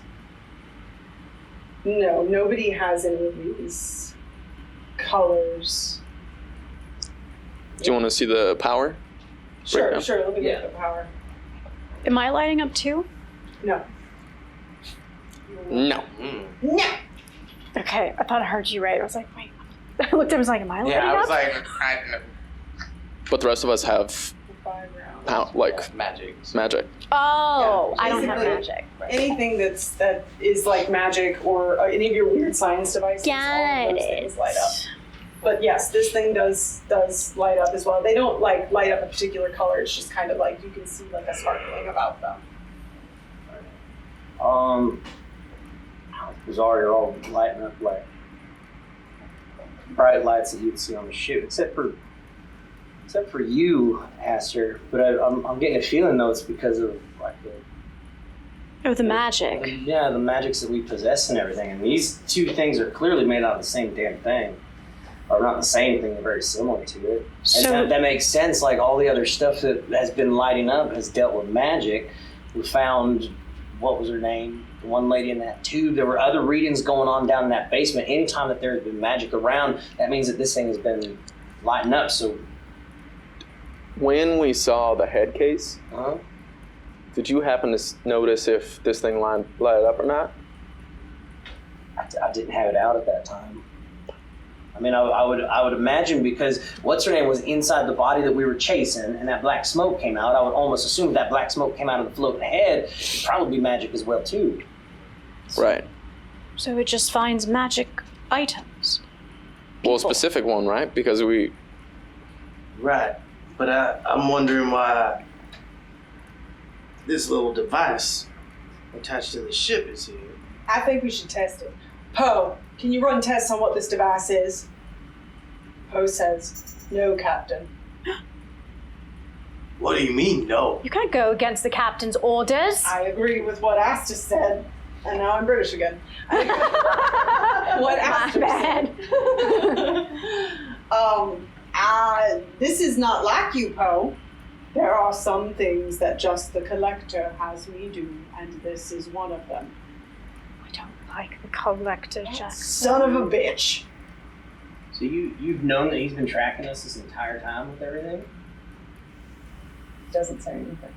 No, nobody has any of these colors. Do you want to see the power? Sure, Breakdown? sure. Let me get the power. Am I lighting up too? No. No. No. Okay, I thought I heard you right. I was like, wait. I looked at him and was like, am I lighting Yeah, I up? was like, But the rest of us have 5 rounds. magic. Oh, Yeah, I don't have basically- magic. Anything that is like magic or any of your weird science devices, all of those things light up. But yes, this thing does light up as well. They don't like light up a particular color. It's just kind of like you can see like a sparkling about them. Bizarre, you're all lighting up like bright lights that you'd see on the ship, except for you, Aster. But I'm getting a feeling though it's because of like The magic. the magics that we possess and everything. And these two things are clearly made out of the same damn thing. Or not the same thing, they're very similar to it. So- And that makes sense. Like all the other stuff that has been lighting up has dealt with magic. We found, what was her name? The one lady in that tube. There were other readings going on down in that basement. Anytime that there's been magic around, that means that this thing has been lighting up. So, When we saw the head case, uh-huh. did you happen to notice if this thing lighted up or not? I didn't have it out at that time. I mean, I would imagine because what's her name was inside the body that we were chasing, and that black smoke came out. I would almost assume if that black smoke came out of the floating head, it'd probably be magic as well too. Right. So it just finds magic items. Well, a specific one, right? Because we. Right. But I'm wondering why this little device attached to the ship is here. I think we should test it. Poe, can you run tests on what this device is? Poe says, no, Captain. What do you mean, no? You can't go against the captain's orders. I agree with what Aster said, and now I'm British again. What Aster bad. said. This is not like you, Poe. There are some things that just the collector has me do, and this is one of them. I don't like the collector, Jexa. Son of a bitch. So you've known that he's been tracking us this entire time with everything? Doesn't say anything.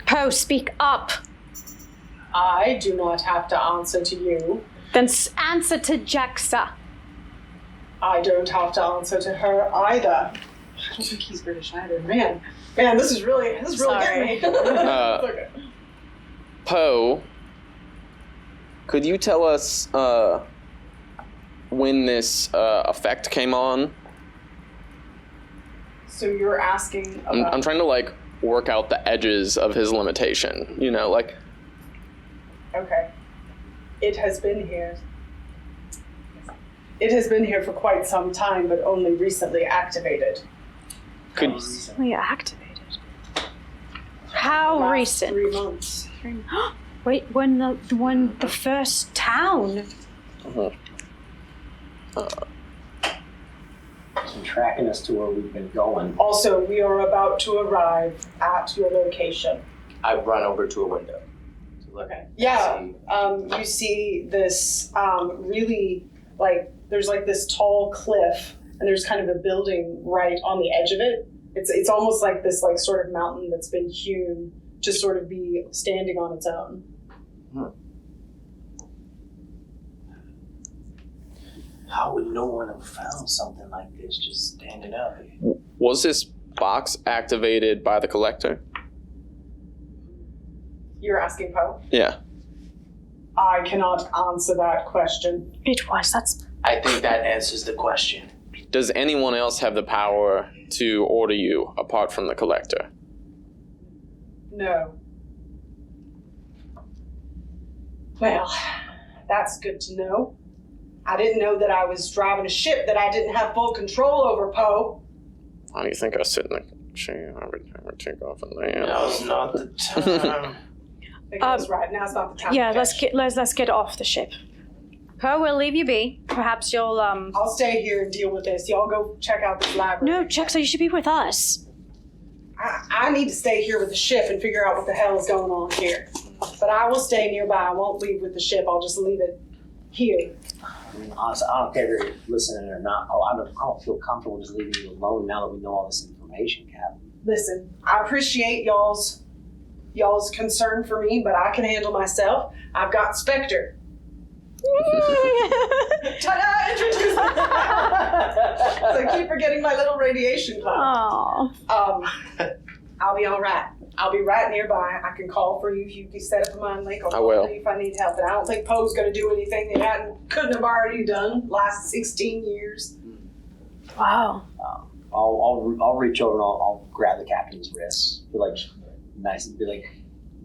Poe, speak up. I do not have to answer to you. Then answer to Jexa. I don't have to answer to her either. I don't think he's British either. Man, this is really getting me. It's okay. Poe, could you tell us when this effect came on? So you're asking about... I'm trying to like work out the edges of his limitation. You know, like. Okay. It has been here. It has been here for quite some time, but only recently activated. Could Recently activated. How Last recent? 3 months. Wait, when the first town. He's been tracking us to where we've been going. Also, we are about to arrive at your location. I run over to a window. To look. Okay. Yeah. You see this really like there's like this tall cliff, and there's kind of a building right on the edge of it. It's almost like this like sort of mountain that's been hewn to sort of be standing on its own. How would no one have found something like this just standing up here? Was this box activated by the collector? You're asking Poe? Yeah. I cannot answer that question. It was. That's. I think that answers the question. Does anyone else have the power to order you apart from the collector? No. Well, that's good to know. I didn't know that I was driving a ship that I didn't have full control over, Poe. Why do you think I sit in the chair every time I take off and land? Now's not the time. Because right now it's not the time. Yeah, to let's fish. get off the ship. Poe, we'll leave you be. Perhaps you'll I'll stay here and deal with this. Y'all go check out this library. No, Jexa, you should be with us. I need to stay here with the ship and figure out what the hell is going on here. But I will stay nearby. I won't leave with the ship. I'll just leave it here. I mean, honestly, I don't care if you're listening or not. I don't feel comfortable just leaving you alone now that we know all this information, Cap. Listen, I appreciate y'all's concern for me, but I can handle myself. I've got Spectre. Ta-da! Introduce me. So I keep forgetting my little radiation cloud. I'll be all right. I'll be right nearby. I can call for you if you set up a mind link. I'll call for you if I need help. But I don't think Poe's going to do anything they couldn't have already done last 16 years. Wow. I'll reach over and I'll grab the captain's wrist. Be like nice and be like,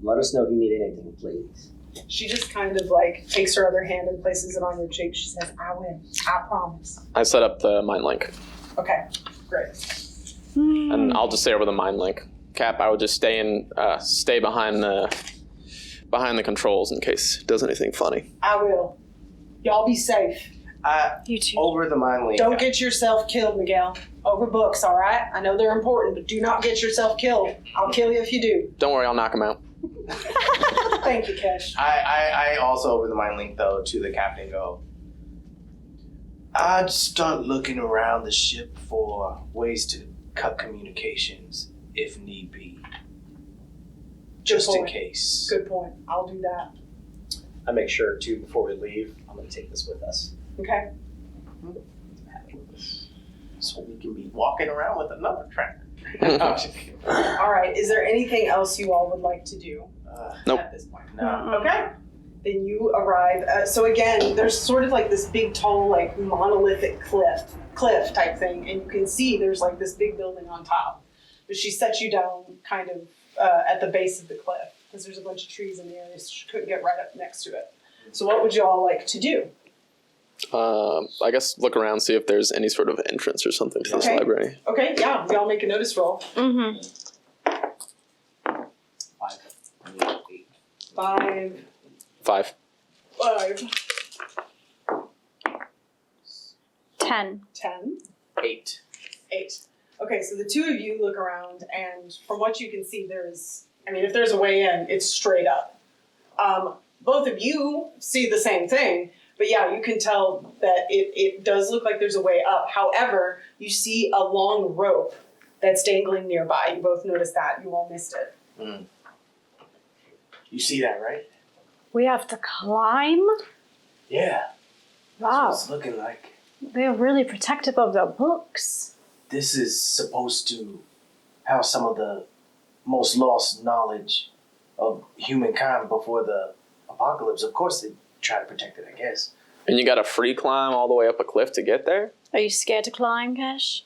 let us know if you need anything, please. She just kind of like takes her other hand and places it on your cheek. She says, I win. I promise. I set up the mind link. Okay, great. And I'll just stay over the mind link. Cap, I would just stay behind the controls in case it does anything funny. I will. Y'all be safe. You too. Over the mind link. Don't get yourself killed, Miguel. Over books, all right? I know they're important, but do not get yourself killed. I'll kill you if you do. Don't worry, I'll knock him out. Thank you, Kesh. I also over the mind link though to the captain go. I'd start looking around the ship for ways to cut communications if need be. Just in case. Good point. I'll do that. I make sure too before we leave, I'm gonna take this with us. Okay. So we can be walking around with another tracker. All right. Is there anything else you all would like to do? Nope. At this point, no. Okay. Then you arrive. So again, there's sort of like this big, tall, like monolithic cliff type thing, and you can see there's like this big building on top. But she sets you down kind of at the base of the cliff because there's a bunch of trees in the area, so she couldn't get right up next to it. So what would you all like to do? I guess look around, see if there's any sort of entrance or something to this library. Okay, yeah, we all make a notice roll. Mm-hmm. 5. 5. 10. 10. 8. 8. Okay, so the two of you look around, and from what you can see, if there's a way in, it's straight up. Both of you see the same thing, but yeah, you can tell that it does look like there's a way up. However, you see a long rope that's dangling nearby. You both noticed that. You all missed it. Mm. You see that, right? We have to climb? Yeah. Wow. That's what it's looking like. They're really protective of their books. This is supposed to have some of the most lost knowledge of humankind before the apocalypse. Of course, they try to protect it, I guess. And you got a free climb all the way up a cliff to get there? Are you scared to climb, Kesh?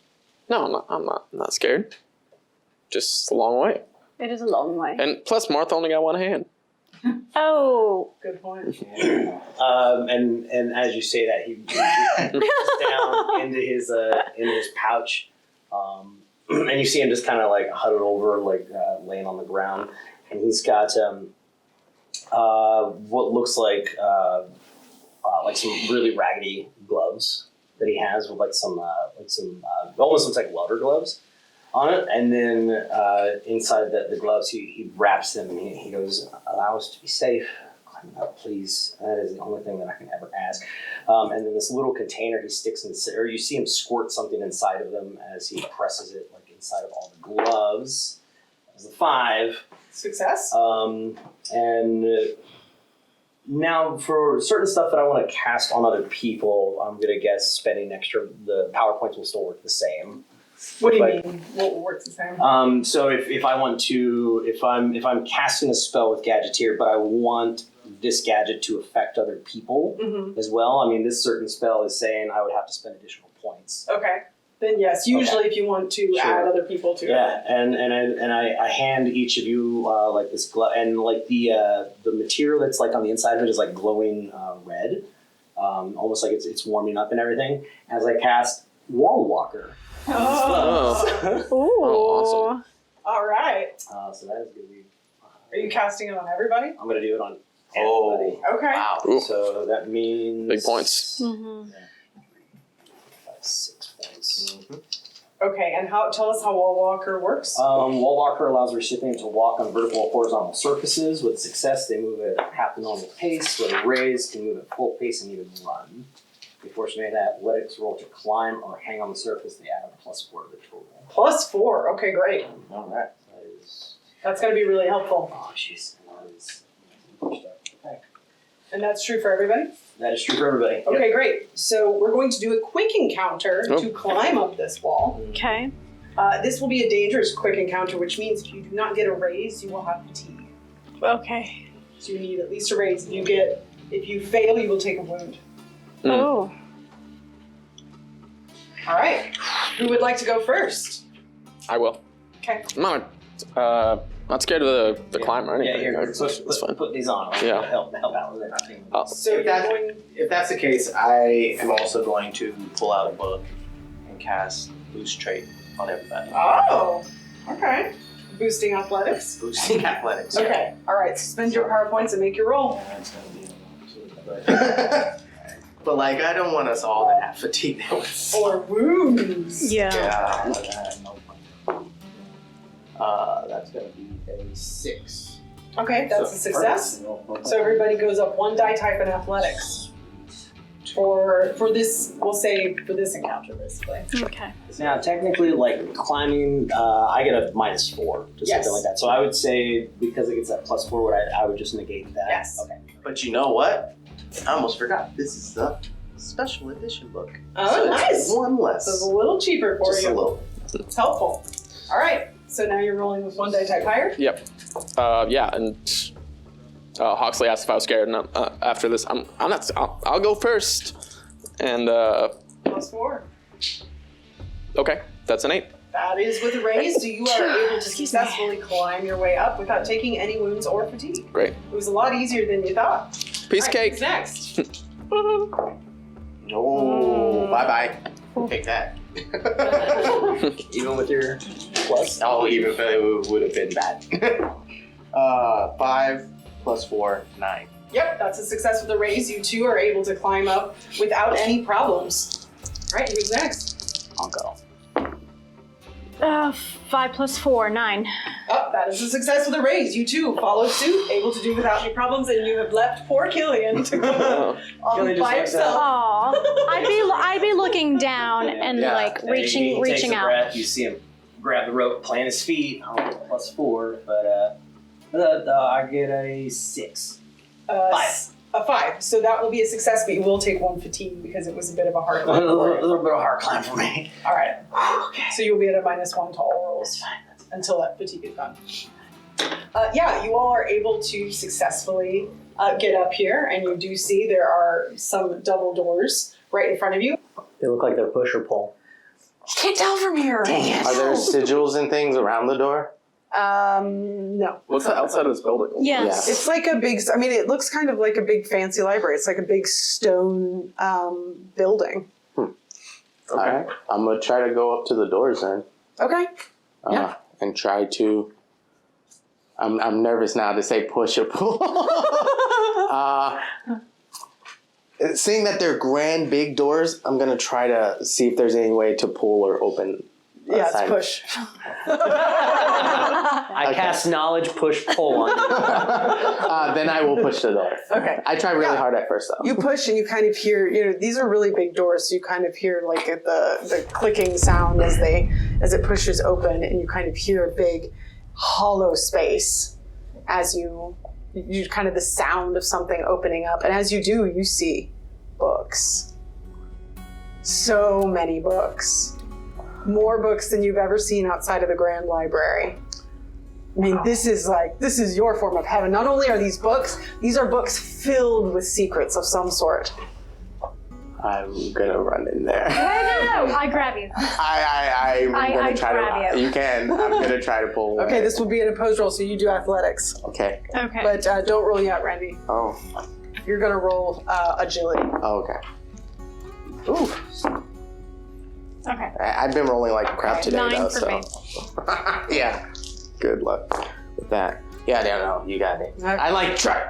No, I'm not scared. Just a long way. It is a long way. And plus, Marth only got one hand. Oh. Good point. And as you say that, he reaches down into his pouch, and you see him just kind of like huddled over, like laying on the ground, and he's got what looks like some really raggedy gloves that he has with some almost looks like welder gloves on it, and then inside the gloves he wraps them and he goes, allow us to be safe, climb up please, that is the only thing that I can ever ask. And then this little container he sticks in, or you see him squirt something inside of them as he presses it like inside of all the gloves. That was a 5. Success. And now for certain stuff that I want to cast on other people, I'm gonna guess spending extra, the PowerPoints will still work the same. What do you mean? What works the same? So if I want to, if I'm casting a spell with Gadgeteer, but I want this gadget to affect other people as well. I mean, this certain spell is saying I would have to spend additional points. Okay. Then yes, usually if you want to add other people to it. Yeah, and I hand each of you like this glove, and like the material that's like on the inside of it is like glowing red, almost like it's warming up and everything. As I cast Wall Walker. Oh. Ooh. Awesome. All right. So that is going to be. Are you casting it on everybody? I'm going to do it on everybody. Okay. Wow. Ooh. So that means Big points. Mm-hmm. 6 points. Okay, and tell us how Wall Walker works. Wall Walker allows the recipient to walk on vertical or horizontal surfaces. With success, they move at half the normal pace. With a raise, can move at full pace and even run. They force made athletics roll to climb or hang on the surface. They add a +4 to the total. +4. Okay, great. All right. That is. That's going to be really helpful. Oh, jeez. That is. Okay. And that's true for everybody? That is true for everybody. Okay, Yep. great. So we're going to do a quick encounter to climb up this wall. Okay. This will be a dangerous quick encounter, which means if you do not get a raise, you will have fatigue. Okay. So you need at least a raise. If you fail, you will take a wound. Oh. All right. Who would like to go first? I will. Okay. I'm not scared of the climb or anything. Yeah, here. It's fine. Put these on. Yeah. Help out with it. So you're going. If that's the case, I am also going to pull out a book and cast Boost Trait on everybody. Oh. Okay. Boosting athletics. Boosting athletics. Okay. All right. Suspend your power points and make your roll. That's gonna be but like, I don't want us all to have fatigue. Or wounds. Yeah. That's gonna be a 6. Okay, that's a success. So everybody goes up 1 die type in athletics. For this, we'll say for this encounter, basically. Okay. Now, technically, like climbing, I get a -4 to Yes. something like that. So I would say because it gets that +4, I would just negate that. Yes. Okay. But you know what? I almost forgot. This is the special edition book. Oh, So it's nice. 1 less. So it's a little cheaper for Just you. a little. It's helpful. All right. So now you're rolling with 1 die type higher. Yep. Yeah, and Hawksley asked if I was scared, and after this, I'm not. I'll go first. And +4. okay, that's an 8. That is with a raise. So you are able to Excuse me. successfully climb your way up without taking any wounds or fatigue. Great. It was a lot easier than you thought. Piece All right, cake. who's next? No, bye. Take that. Even with your plus? Oh, even if it would have been bad. 5 + 4, 9. Yep, that's a success with a raise. You two are able to climb up without any problems. All right, who's next? I'll go. 5 + 4, 9. Oh, that is a success with a raise. You two follow suit, able to do without any problems, and you have left poor Killian to go Killian just by looks himself. Aw. I'd be looking down and Yeah. like And reaching he takes a out. breath, you see him grab the rope, plant his feet. I'll get a +4, but I get a 6. 5. A 5. So that will be a success, but you will take 1 fatigue because it was a bit of a hard A one. little bit of a hard climb for me. All right. So you'll be at a -1 to all rolls until that fatigue is done. Yeah, you all are able to successfully get up here, and you do see there are some double doors right in front of you. They look like they're push or pull. Can't tell from here. Dang it. Are there sigils and things around the door? No. What's the outside of this building? Yes. It's like a big, I mean, it looks kind of like a big fancy library. It's like a big stone building. Alright. I'm gonna try to go up to the doors then. Okay. Yeah. And try to. I'm nervous now to say push or pull. Seeing that they're grand big doors, I'm gonna try to see if there's any way to pull or open. Yeah, it's push. I cast knowledge, push, pull on you. Then I will push the door. Okay. I try really hard at first though. You push and you kind of hear, these are really big doors, so you kind of hear like the clicking sound as it pushes open, and you kind of hear a big hollow space as you kind of the sound of something opening up. And as you do, you see books. So many books. More books than you've ever seen outside of the Grand Library. I mean, this is your form of heaven. Not only are these books books filled with secrets of some sort. I'm gonna run in there. I grab you. I'm gonna try grab to. you. You can. I'm gonna try to pull away. Okay, this will be an opposed roll, so you do athletics. Okay. Okay. But don't roll yet, Randy. Oh. You're gonna roll agility. Oh, okay. Ooh. Okay. I've been rolling like crap today 9 though, for so. me. Yeah. Good luck with that. Yeah, no, you got it. Okay. I like try.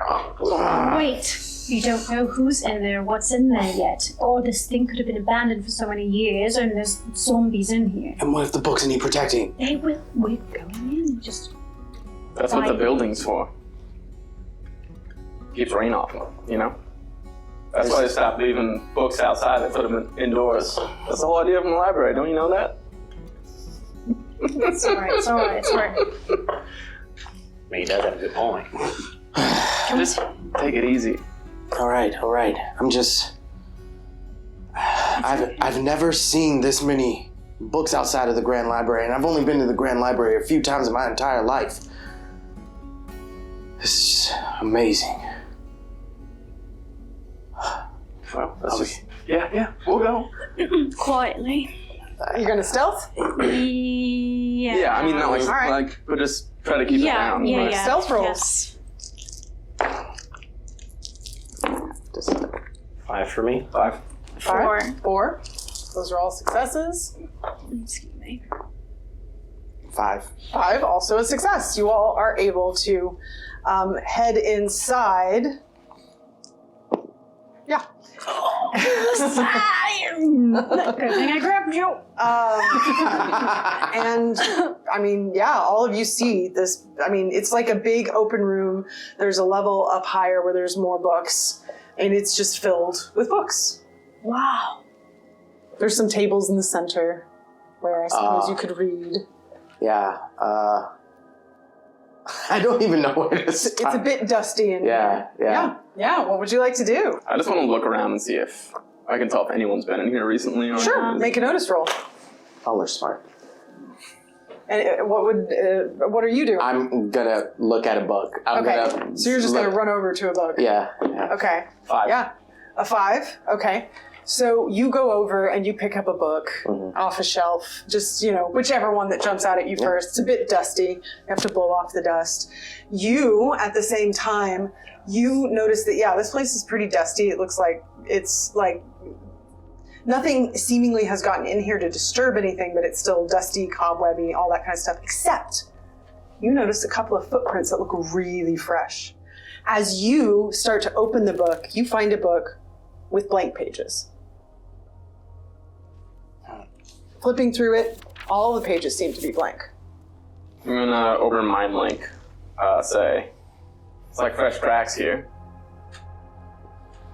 Wait. You don't know who's in there, what's in there yet. Or this thing could have been abandoned for so many years, and there's zombies in here. And what if the books need protecting? They will. We're going in. Just. That's what the building's for. Keeps rain off them, you know? That's why they stopped leaving books outside and put them indoors. That's the whole idea from the library. Don't you know that? It's alright, it's alright, it's alright. I mean, he does have a good point. Just take it easy. All right. I'm just. I've never seen this many books outside of the Grand Library, and I've only been to the Grand Library a few times in my entire life. This is amazing. Well, that's just... Yeah, we'll go. Quietly. You're gonna stealth? Yeah. I mean, not like, Alright. like, but just try to keep it down. Yeah. but- Stealth rolls. Yes. Just 5 for me. 5. 4. Those are all successes. Excuse me. 5. 5, also a success. You all are able to head inside. Yeah. Good thing I grabbed you. And I mean, yeah, all of you see this. I mean, it's like a big open room. There's a level up higher where there's more books, and it's just filled with books. Wow. There's some tables in the center where I suppose you could read. Yeah. I don't even know where to start. It's a bit dusty in Yeah. here. Yeah. What would you like to do? I just want to look around and see if I can tell if anyone's been in here recently. Or Sure. Make a notice roll. Oh, they're smart. And what are you doing? I'm gonna look at a book. Okay. So you're just gonna run over to a book. Yeah. Okay. 5. Yeah. A 5. Okay. So you go over and you pick up a book off a shelf, just, whichever one that jumps out at you first. It's a bit dusty. You have to blow off the dust. You, at the same time, you notice that, this place is pretty dusty. It looks like it's like nothing seemingly has gotten in here to disturb anything, but it's still dusty, cobwebby, all that kind of stuff, except you notice a couple of footprints that look really fresh. As you start to open the book, you find a book with blank pages. Flipping through it, all the pages seem to be blank. I'm gonna open Mind Link. Say, it's like fresh cracks here.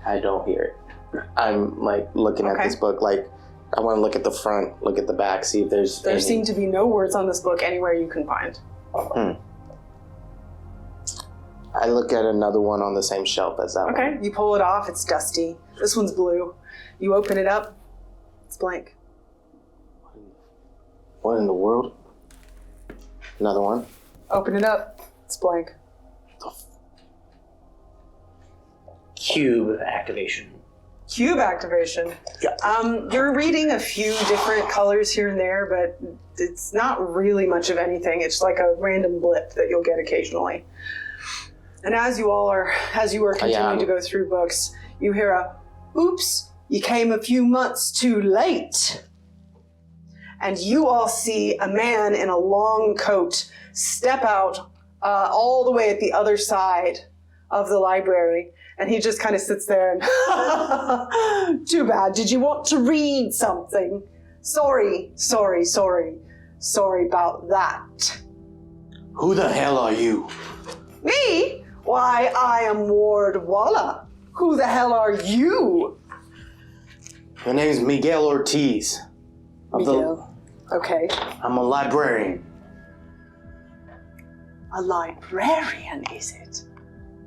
I don't hear it. I'm like looking at this book. Like I want to look at the front, look at the back, see if there's. There seem to be no words on this book anywhere you can find. I look at another one on the same shelf as that one. Okay, you pull it off. It's dusty. This one's blue. You open it up. It's blank. What in the world? Another one. Open it up. It's blank. Cube activation. Cube activation. You're reading a few different colors here and there, but it's not really much of anything. It's like a random blip that you'll get occasionally. And as you are continuing to go through books, you hear a, "Oops, you came a few months too late." And you all see a man in a long coat step out all the way at the other side of the library. And he just kind of sits there and, "Too bad. Did you want to read something? Sorry about that." Who the hell are you? Me? Why, I am Ward Walla. Who the hell are you? My name is Miguel Ortiz. Miguel. Okay. I'm a librarian. A librarian, is it?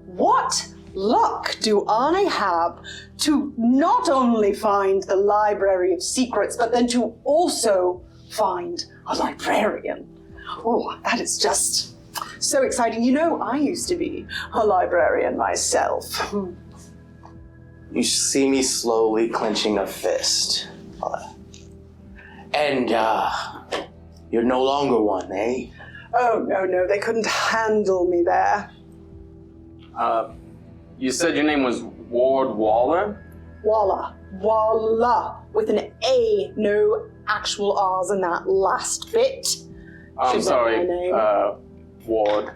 What luck do I have to not only find the Library of Secrets, but then to also find a librarian? Oh, that is just so exciting. I used to be a librarian myself. You see me slowly clenching a fist. And, you're no longer one, eh? Oh, no, they couldn't handle me there. You said your name was Ward Waller? Walla, with an A, no actual R's in that last bit. I'm Should sorry, be my name. Ward.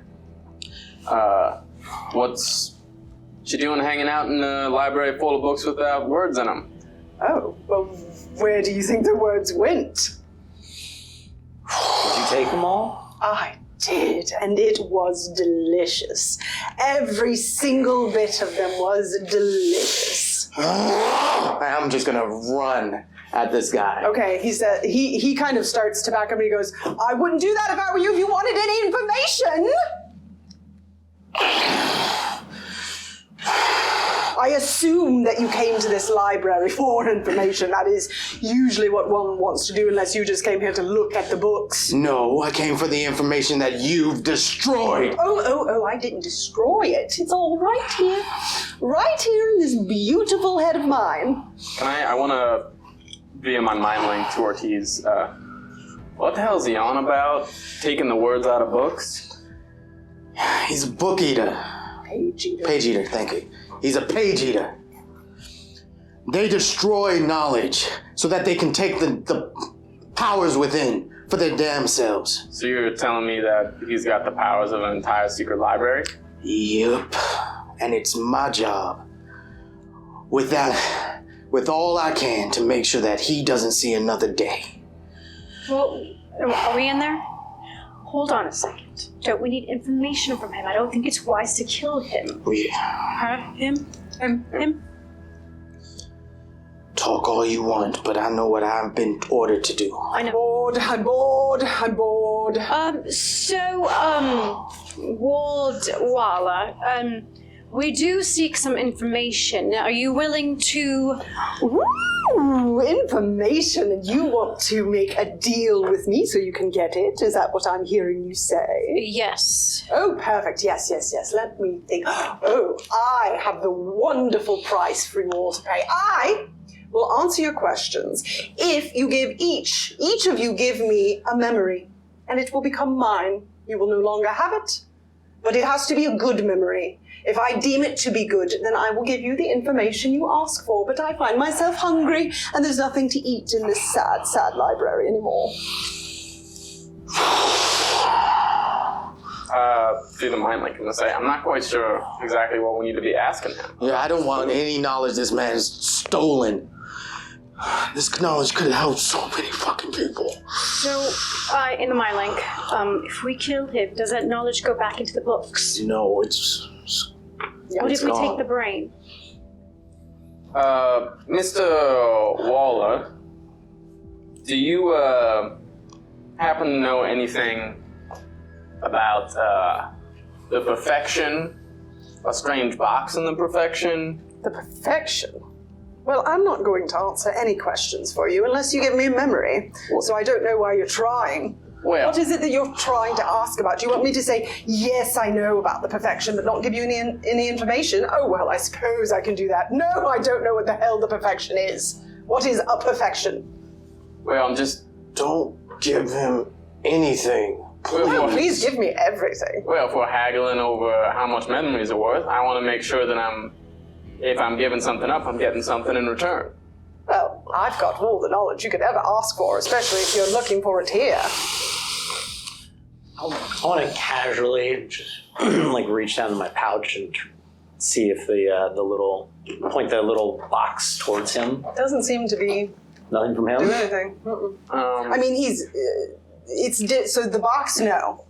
What's What you doing hanging out in a library full of books without words in them? Oh, well, where do you think the words went? Did you take them all? I did, and it was delicious. Every single bit of them was delicious. I'm just gonna run at this guy. Okay, he kind of starts to back up and he goes, I wouldn't do that if I were you if you wanted any information. I assume that you came to this library for information. That is usually what one wants to do unless you just came here to look at the books. No, I came for the information that you've destroyed. Oh, I didn't destroy it. It's all right here. Right here in this beautiful head of mine. I want to, via my mind link to Ortiz, what the hell is he on about? Taking the words out of books? He's a book eater. Page eater. Page eater, thank you. He's a page eater. They destroy knowledge so that they can take the powers within for their damn selves. So you're telling me that he's got the powers of an entire secret library? Yep. And it's my job with all I can to make sure that he doesn't see another day. Well, are we in there? Hold on a second. Don't we need information from him? I don't think it's wise to kill him. Yeah. Him? Talk all you want, but I know what I've been ordered to do. I know. I'm bored. Waldwalla, we do seek some information. Are you willing to... Ooh, information, and you want to make a deal with me so you can get it? Is that what I'm hearing you say? Yes. Oh, perfect. Yes. Let me think. Oh, I have the wonderful price for you all to pay. I will answer your questions if you give each of you give me a memory, and it will become mine. You will no longer have it, but it has to be a good memory. If I deem it to be good, then I will give you the information you ask for, but I find myself hungry, and there's nothing to eat in this sad, sad library anymore. Through the mind link, I'm gonna say, I'm not quite sure exactly what we need to be asking him. Yeah, I don't want any knowledge this man's stolen. This knowledge could have helped so many fucking people. So, in the mind link, if we kill him, does that knowledge go back into the books? No, it's What if we gone. take the brain? Mr. Waller, do you happen to know anything about the perfection? A strange box in the perfection? The perfection? Well, I'm not going to answer any questions for you unless you give me a memory. So I don't know why you're trying. Well, What is it that you're trying to ask about? Do you want me to say, yes, I know about the perfection, but not give you any information? Oh, well, I suppose I can do that. No, I don't know what the hell the perfection is. What is a perfection? well, I'm just... Don't give him anything. No, please give me everything. Well, if we're haggling over how much memories are worth, I want to make sure that if I'm giving something up, I'm getting something in return. Well, I've got all the knowledge you could ever ask for, especially if you're looking for it here. I want to casually just reach down to my pouch and see if point the little box towards him. Doesn't seem to be Nothing from him? doing anything. I mean, so the box, no.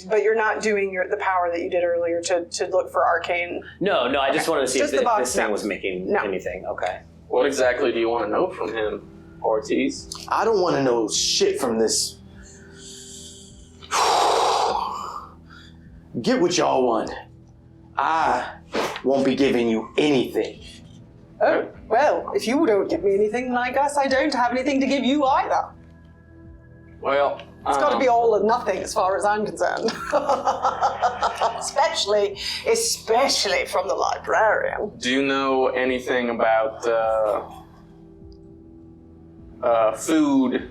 But you're not doing the power that you did earlier to look for arcane. No, I just wanted to see Just if the box, this thing no. was making anything. Okay. What exactly do you want to know from him, Ortiz? I don't want to know shit from this. Get what y'all want. I won't be giving you anything. Oh, well, if you don't give me anything, then I guess I don't have anything to give you either. Well, It's got to be all or nothing as far as I'm concerned. especially from the librarian. do you know anything about food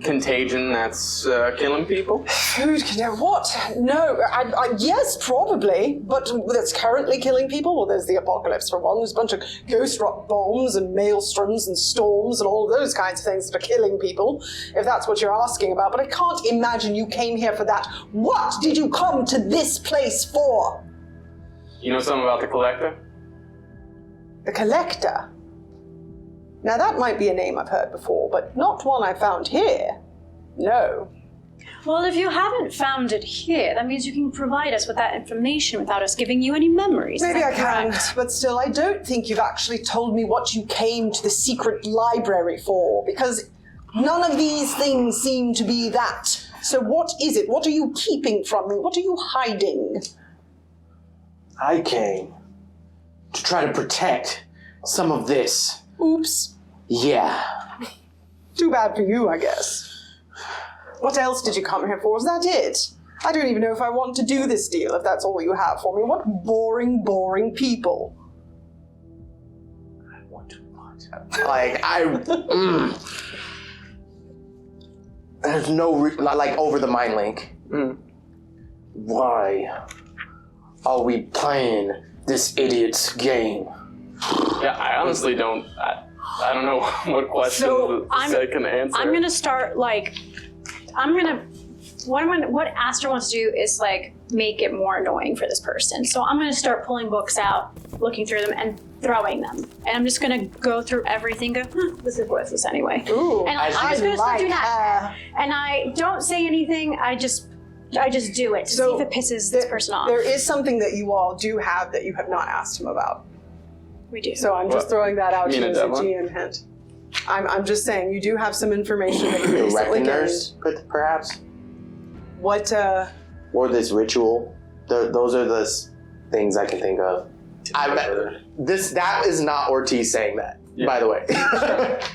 contagion that's killing people? Food what? No, yes, probably, but that's currently killing people. Well, there's the apocalypse for one. There's a bunch of ghost rock bombs and maelstroms and storms and all of those kinds of things that are killing people, if that's what you're asking about. But I can't imagine you came here for that. What did you come to this place for? You know something about the collector? The Collector. Now that might be a name I've heard before, but not one I found here. No. Well, if you haven't found it here, that means you can provide us with that information without us giving you any memories. Maybe I Is that can, correct? but still, I don't think you've actually told me what you came to the secret library for, because none of these things seem to be that. So what is it? What are you keeping from me? What are you hiding? I came to try to protect some of this. Oops. Yeah. Too bad for you, I guess. What else did you come here for? Is that it? I don't even know if I want to do this deal, if that's all you have for me. What boring, boring people. I want to not. Like, there's no, like, over the mind link. Why are we playing this idiot's game? Yeah, I honestly don't. I don't know what question So, I can answer. I'm gonna start what Aster wants to do is like make it more annoying for this person. So I'm gonna start pulling books out, looking through them, and throwing them. And I'm just gonna go through everything. Go, this is worthless anyway. Ooh, And I'm just gonna start doing that. her. And I don't say anything. I just do it to see if it pisses this person off. There is something that you all do have that you have not asked him about. We do. So I'm just throwing that out to You you mean as a a GM hint. I'm just saying, you do have some information that you The recently Reckoners, gained. perhaps? What, Or this ritual. Those are the things I can think of. That is not Ortiz saying that, by the way.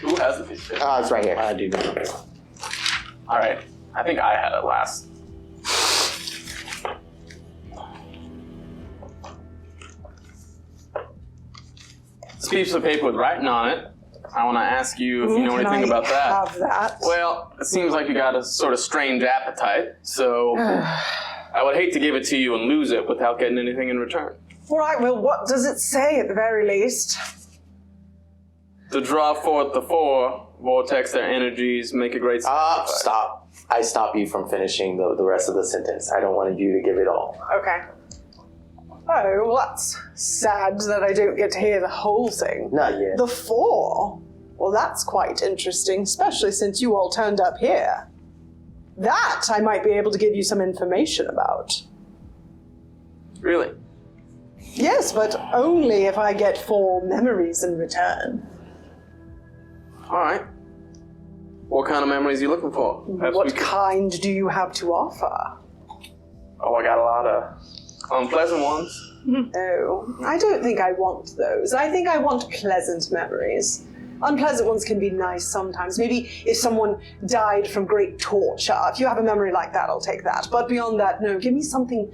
Who has the piece? It's right here. I do know. All right, I think I had it last. This piece of paper with writing on it. I want to ask you if you know can anything I about that. have that? Well, it seems like you got a sort of strange appetite, so I would hate to give it to you and lose it without getting anything in return. All right, well, what does it say at the very least? To draw forth the four, vortex their energies, make a great sacrifice. Stop. I stop you from finishing the rest of the sentence. I don't want you to give it all. Okay. Oh, well, that's sad that I don't get to hear the whole thing. Not yet. The four? Well, that's quite interesting, especially since you all turned up here. That I might be able to give you some information about. Really? Yes, but only if I get 4 memories in return. All right. What kind of memories are you looking for? Perhaps we What could- kind do you have to offer? Oh, I got a lot of unpleasant ones. Oh, I don't think I want those. I think I want pleasant memories. Unpleasant ones can be nice sometimes. Maybe if someone died from great torture. If you have a memory like that, I'll take that. But beyond that, no, give me something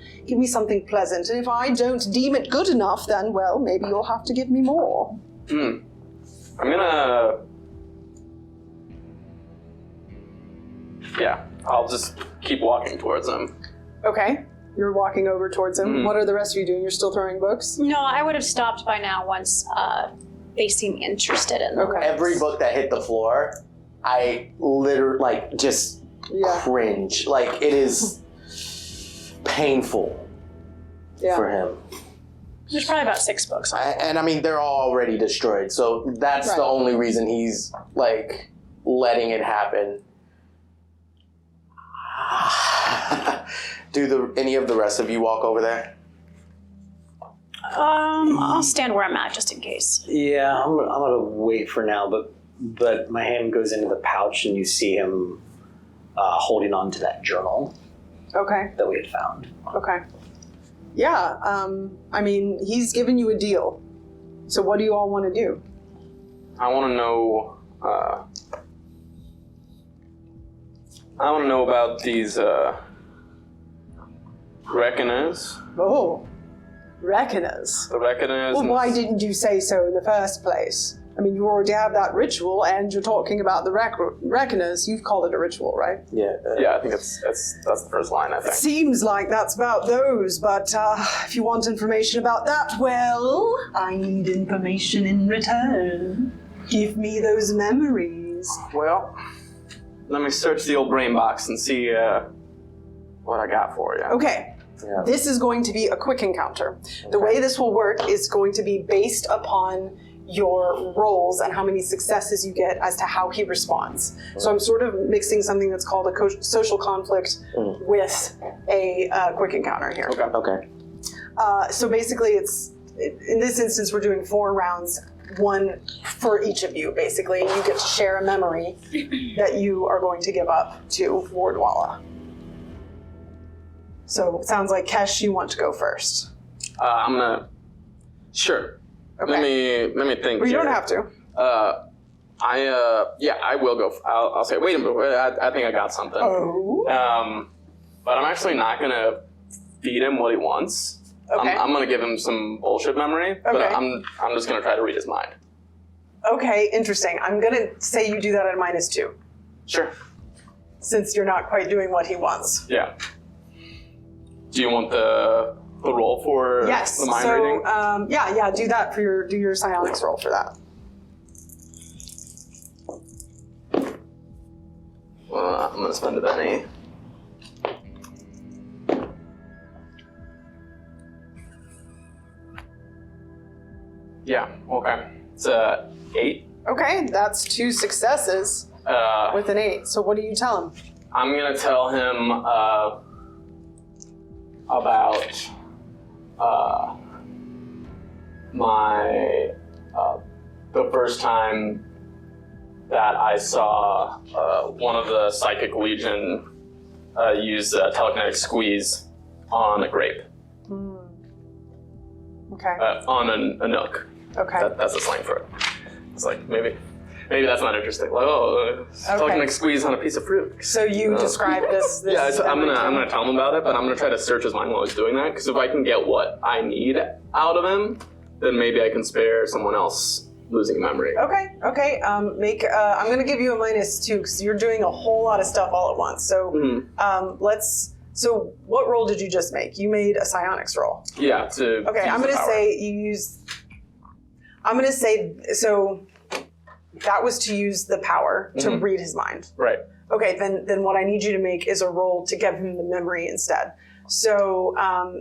pleasant. And if I don't deem it good enough, then, well, maybe you'll have to give me more. I'm gonna... Yeah, I'll just keep walking towards them. Okay, you're walking over towards him. Mhm. What are the rest of you doing? You're still throwing books? No, I would have stopped by now once they seem interested in them. Okay. Every book that hit the floor, I literally, just cringe. Like, it is painful for him. There's probably about 6 books on it. And I mean, they're all already destroyed, so that's the only reason he's, letting it happen. Do any of the rest of you walk over there? I'll stand where I'm at just in case. Yeah, I'm gonna wait for now, but my hand goes into the pouch and you see him holding on to that journal that we had found. Okay. Yeah, I mean, he's given you a deal. So what do you all want to do? I want to know. I want to know about these reckoners. Oh, reckoners. The reckoners. Well, and why didn't you say so in the first place? I mean, you already have that ritual, and you're talking about the reckoners. You've called it a ritual, right? Yeah. Yeah, I think that's the first line. I think. Seems like that's about those, but if you want information about that, well, I need information in return. Give me those memories. Well, let me search the old brain box and see what I got for you. Okay. Yeah. This is going to be a quick encounter. The way this will work is going to be based upon your rolls and how many successes you get as to how he responds. So I'm sort of mixing something that's called a social conflict with a quick encounter here. Okay. So basically in this instance, we're doing 4 rounds, 1 for each of you, basically. You get to share a memory that you are going to give up to Wardwalla. So it sounds like, Kesh, you want to go first. I'm gonna. Sure. Okay. Let me think. Well, you here. don't have to. I will go. I'll say. Wait a minute. I think I got something. Oh. But I'm actually not gonna feed him what he wants. Okay. I'm gonna give him some bullshit memory. But Okay. I'm just gonna try to read his mind. Okay, interesting. I'm going to say you do that at a -2, Sure. since you're not quite doing what he wants. Yeah. Do you want the roll for Yes. the mind So, reading? yeah, do that for your psionics roll for that. I'm gonna spend a penny. Yeah. Okay. It's 8. Okay, that's 2 successes with an 8. So what do you tell him? I'm gonna tell him about my the first time that I saw one of the Psychic Legion use telekinetic squeeze on a grape, Okay. on a nook. Okay. That's a slang for it. It's like maybe that's not interesting. Like telekinetic squeeze on a piece of fruit. So you describe this. Yeah, I'm gonna tell him about it, but I'm gonna try to search his mind while he's doing that. Because if I can get what I need out of him, then maybe I can spare someone else losing memory. Okay. I'm going to give you a -2 because you're doing a whole lot of stuff all at once. So So what roll did you just make? You made a psionics roll. Yeah. Okay. I'm going to say you use. I'm going to say so. That was to use the power to read his mind. Right. Okay, then what I need you to make is a roll to give him the memory instead. So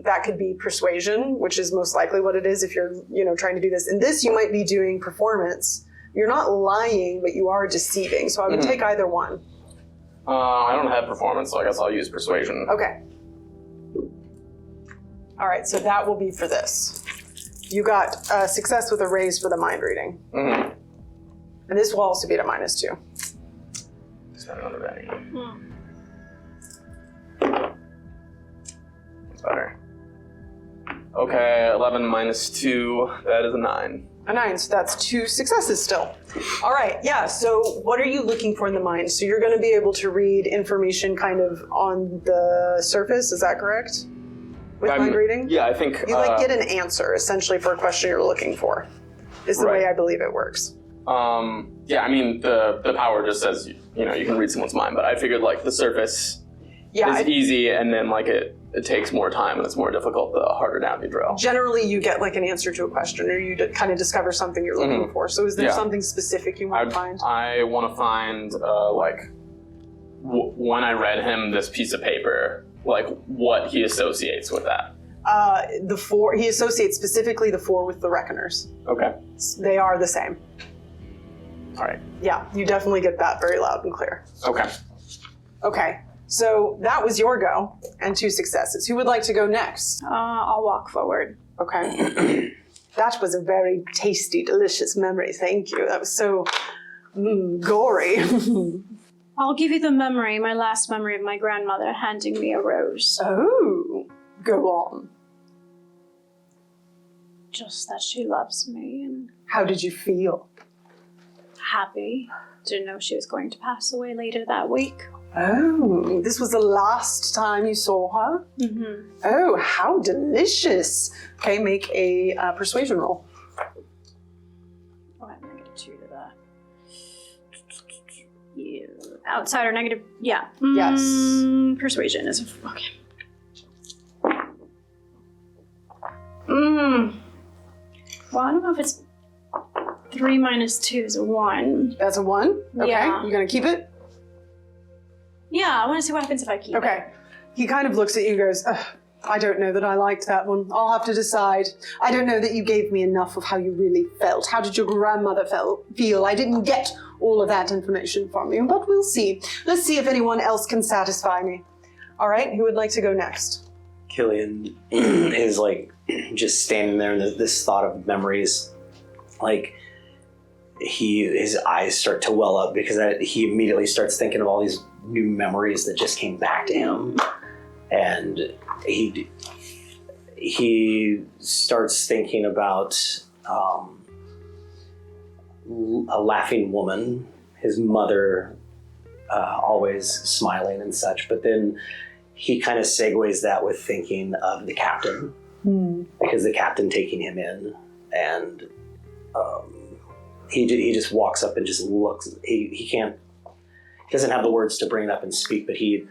that could be persuasion, which is most likely what it is if you're trying to do this. In this, you might be doing performance. You're not lying, but you are deceiving. So I would take either one. I don't have performance, so I guess I'll use persuasion. Okay. All right, so that will be for this. You got success with a raise for the mind reading. Mm-hmm. And this will also be at a -2. Spend another penny. That's better. Okay, 11 -2, that is a 9. A 9, so that's 2 successes still. All right, yeah, so what are you looking for in the mind? So you're going to be able to read information kind of on the surface, is that correct? With mind reading? Yeah, I think... You get an answer, essentially, for a question you're looking for, is the way I believe it works. Yeah, I mean, the power just says, you can read someone's mind, but I figured, the surface is easy, and then, it takes more time, and it's more difficult the harder down you drill. Generally, you get, an answer to a question, or you kind of discover something you're looking for. So is there something specific you want to find? I want to find, when I read him this piece of paper, what he associates with that. The 4, he associates specifically the 4 with the Reckoners. Okay. They are the same. All right. Yeah, you definitely get that very loud and clear. Okay. Okay, so that was your go, and 2 successes. Who would like to go next? I'll walk forward. Okay. That was a very tasty, delicious memory. Thank you. That was so gory. I'll give you the memory, my last memory of my grandmother handing me a rose. Oh, go on. Just that she loves me and How did you feel? happy. Didn't know she was going to pass away later that week. Oh, this was the last time you saw her? Mm-hmm. Oh, how delicious. Okay, make a persuasion roll. Oh, I have -2 to that. Yeah. Outside or negative? Yeah. Yes. Persuasion is okay. Well, I don't know if it's 3 -2 is a 1. That's a 1? Okay, Yeah. you gonna keep it? Yeah, I want to see what happens if I keep it. Okay. He kind of looks at you and goes, ugh, I don't know that I liked that one. I'll have to decide. I don't know that you gave me enough of how you really felt. How did your grandmother feel? I didn't get all of that information from you, but we'll see. Let's see if anyone else can satisfy me. All right, who would like to go next? Killian is like just standing there, and this thought of memories, like his eyes start to well up because he immediately starts thinking of all these new memories that just came back to him, and he starts thinking about a laughing woman, his mother, always smiling and such, but then he kind of segues that with thinking of the captain, because the captain taking him in, and he just walks up and just looks. He doesn't have the words to bring it up and speak, but he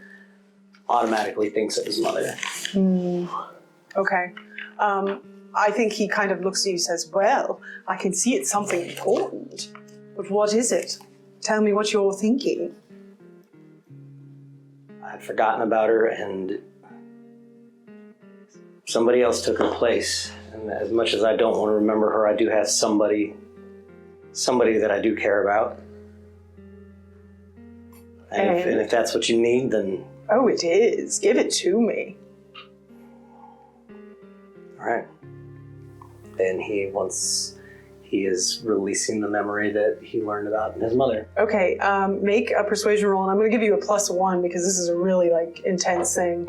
automatically thinks of his mother. Okay. I think he kind of looks at you and says, well, I can see it's something important, but what is it? Tell me what you're thinking. I'd forgotten about her, and somebody else took her place. And as much as I don't want to remember her, I do have somebody that I do care about. And if that's what you need, then... Oh, it is. Give it to me. All right. And he is releasing the memory that he learned about his mother. Okay, make a persuasion roll, and I'm going to give you a +1 because this is a really intense thing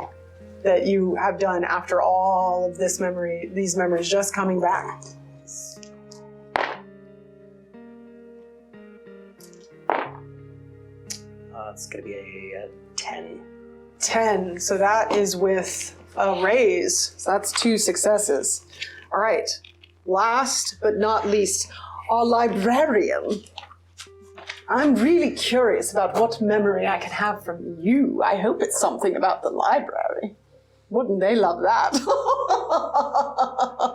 that you have done after all of these memories just coming back. It's going to be a 10. 10. So that is with a raise. So that's 2 successes. All right. Last but not least, our librarian. I'm really curious about what memory I can have from you. I hope it's something about the library. Wouldn't they love that?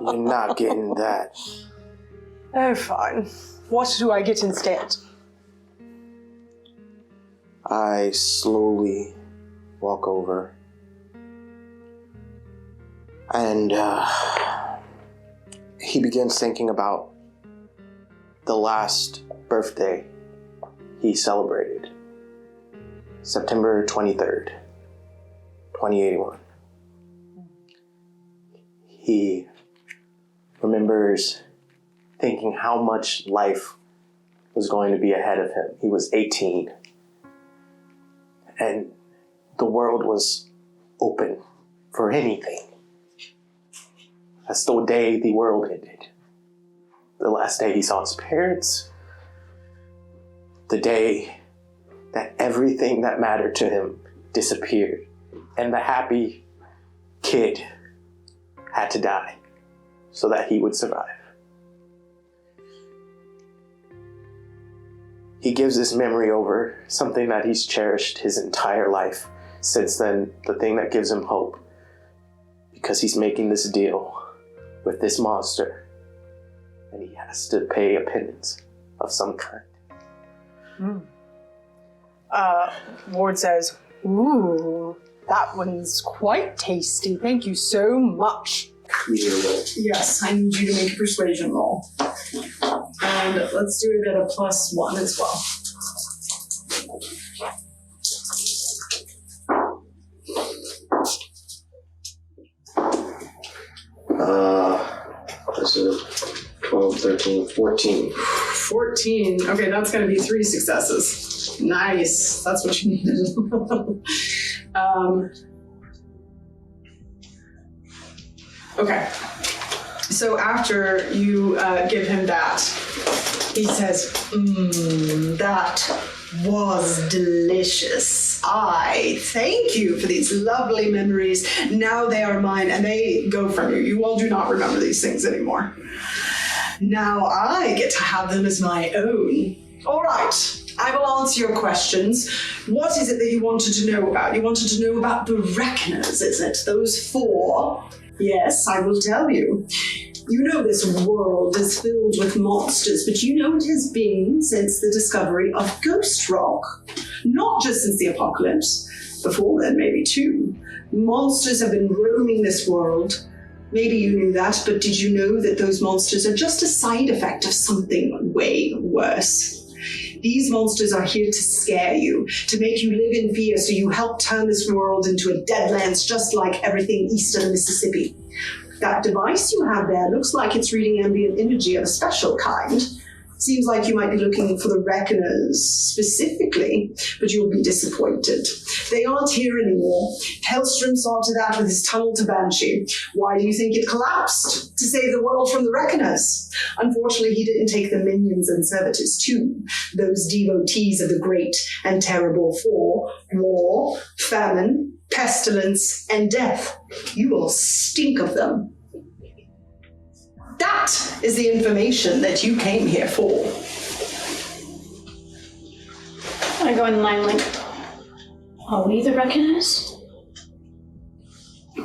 You're not getting that. Oh, fine. What do I get instead? I slowly walk over and he begins thinking about the last birthday he celebrated, September 23rd, 2081. He remembers thinking how much life was going to be ahead of him. He was 18. And the world was open for anything. That's the day the world ended. The last day he saw his parents. The day that everything that mattered to him disappeared. And the happy kid had to die so that he would survive. He gives this memory over, something that he's cherished his entire life. Since then, the thing that gives him hope, because he's making this deal with this monster, and he has to pay a penance of some kind. Ward says, ooh, that one's quite tasty. Thank you so much. Yes, I need you to make a persuasion roll. And let's do it at a +1 as well. This is 12, 13, 14. 14. Okay, that's going to be 3 successes. Nice. That's what you needed. Okay. So after you give him that, he says, that was delicious. I thank you for these lovely memories. Now they are mine, and they go from you. You all do not remember these things anymore. Now I get to have them as my own. All right, I will answer your questions. What is it that you wanted to know about? You wanted to know about the Reckoners, is it? Those 4? Yes, I will tell you. You know this world is filled with monsters, but you know it has been since the discovery of Ghost Rock. Not just since the apocalypse, before then maybe too. Monsters have been roaming this world. Maybe you knew that, but did you know that those monsters are just a side effect of something way worse? These monsters are here to scare you, to make you live in fear, so you help turn this world into a deadlands just like everything east of the Mississippi. That device you have there looks like it's reading ambient energy of a special kind. Seems like you might be looking for the Reckoners specifically, but you'll be disappointed. They aren't here anymore. Hellstrom saw to that with his tunnel to Banshee. Why do you think it collapsed? To save the world from the Reckoners. Unfortunately, he didn't take the minions and servitors too. Those devotees of the great and terrible four: war, famine, pestilence, and death. You will stink of them. That is the information that you came here for. I go in line like, are we the Reckoners?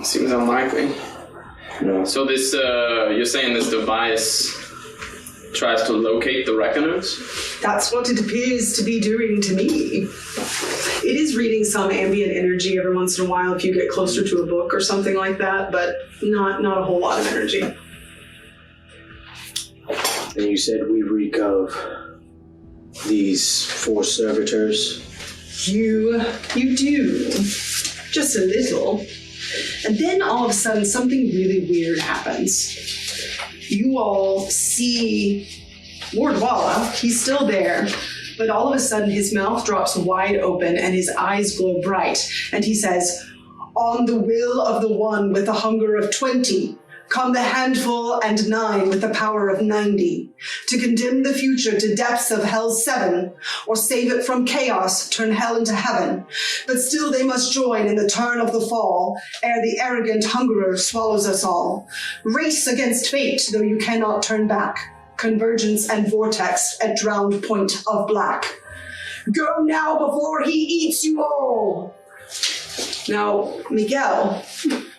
Seems unlikely. No. So this, you're saying this device tries to locate the Reckoners? That's what it appears to be doing to me. It is reading some ambient energy every once in a while if you get closer to a book or something like that, but not a whole lot of energy. And you said we reek of these 4 servitors. You do. Just a little. And then all of a sudden something really weird happens. You all see Wardwalla. He's still there. But all of a sudden his mouth drops wide open and his eyes glow bright. And he says, "On the will of the one with the hunger of 20. Come the handful and 9 with the power of 90, to condemn the future to depths of hell's 7, or save it from chaos, turn hell into heaven. But still they must join in the turn of the fall, ere the arrogant hungerer swallows us all. Race against fate, though you cannot turn back. Convergence and vortex at drowned point of black. Go now before he eats you all." Now, Miguel,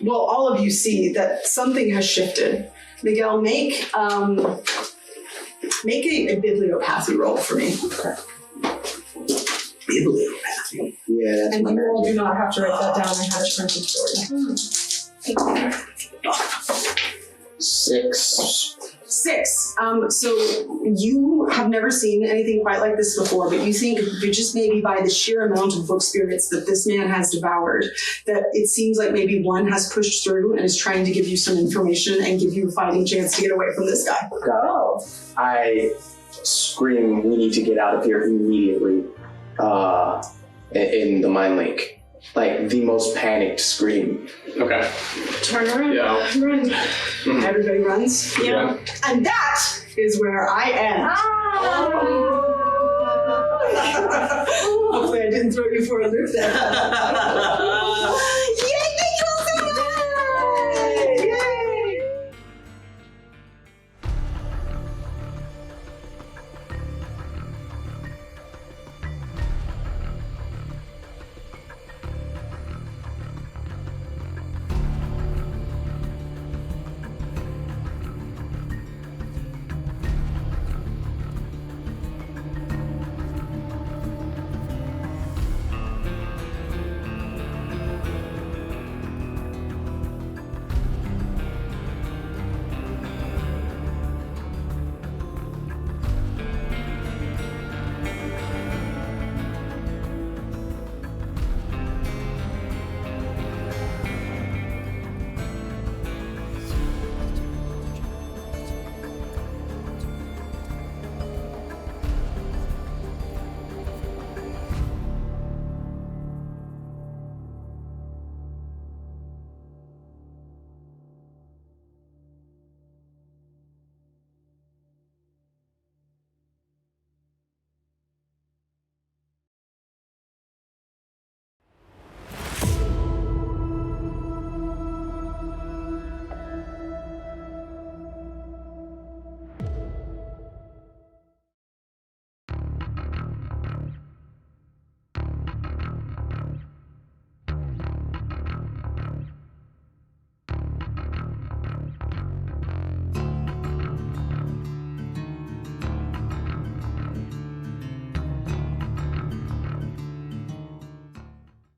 well, all of you see that something has shifted. Miguel, make a bibliopathy roll for me. Bibliopathy. Yeah, that's And my you all magic. do not have to write that down. I have it printed for you. 6. 6. So you have never seen anything quite like this before, but you think just maybe by the sheer amount of book spirits that this man has devoured, that it seems like maybe one has pushed through and is trying to give you some information and give you a fighting chance to get away from this guy. Oh. I scream, "We need to get out of here immediately!" In the mind link. Like the most panicked scream. Okay. Turn around. Yeah. Run. Everybody runs. Yeah. And that is where I end. Hopefully I didn't throw you for a loop there.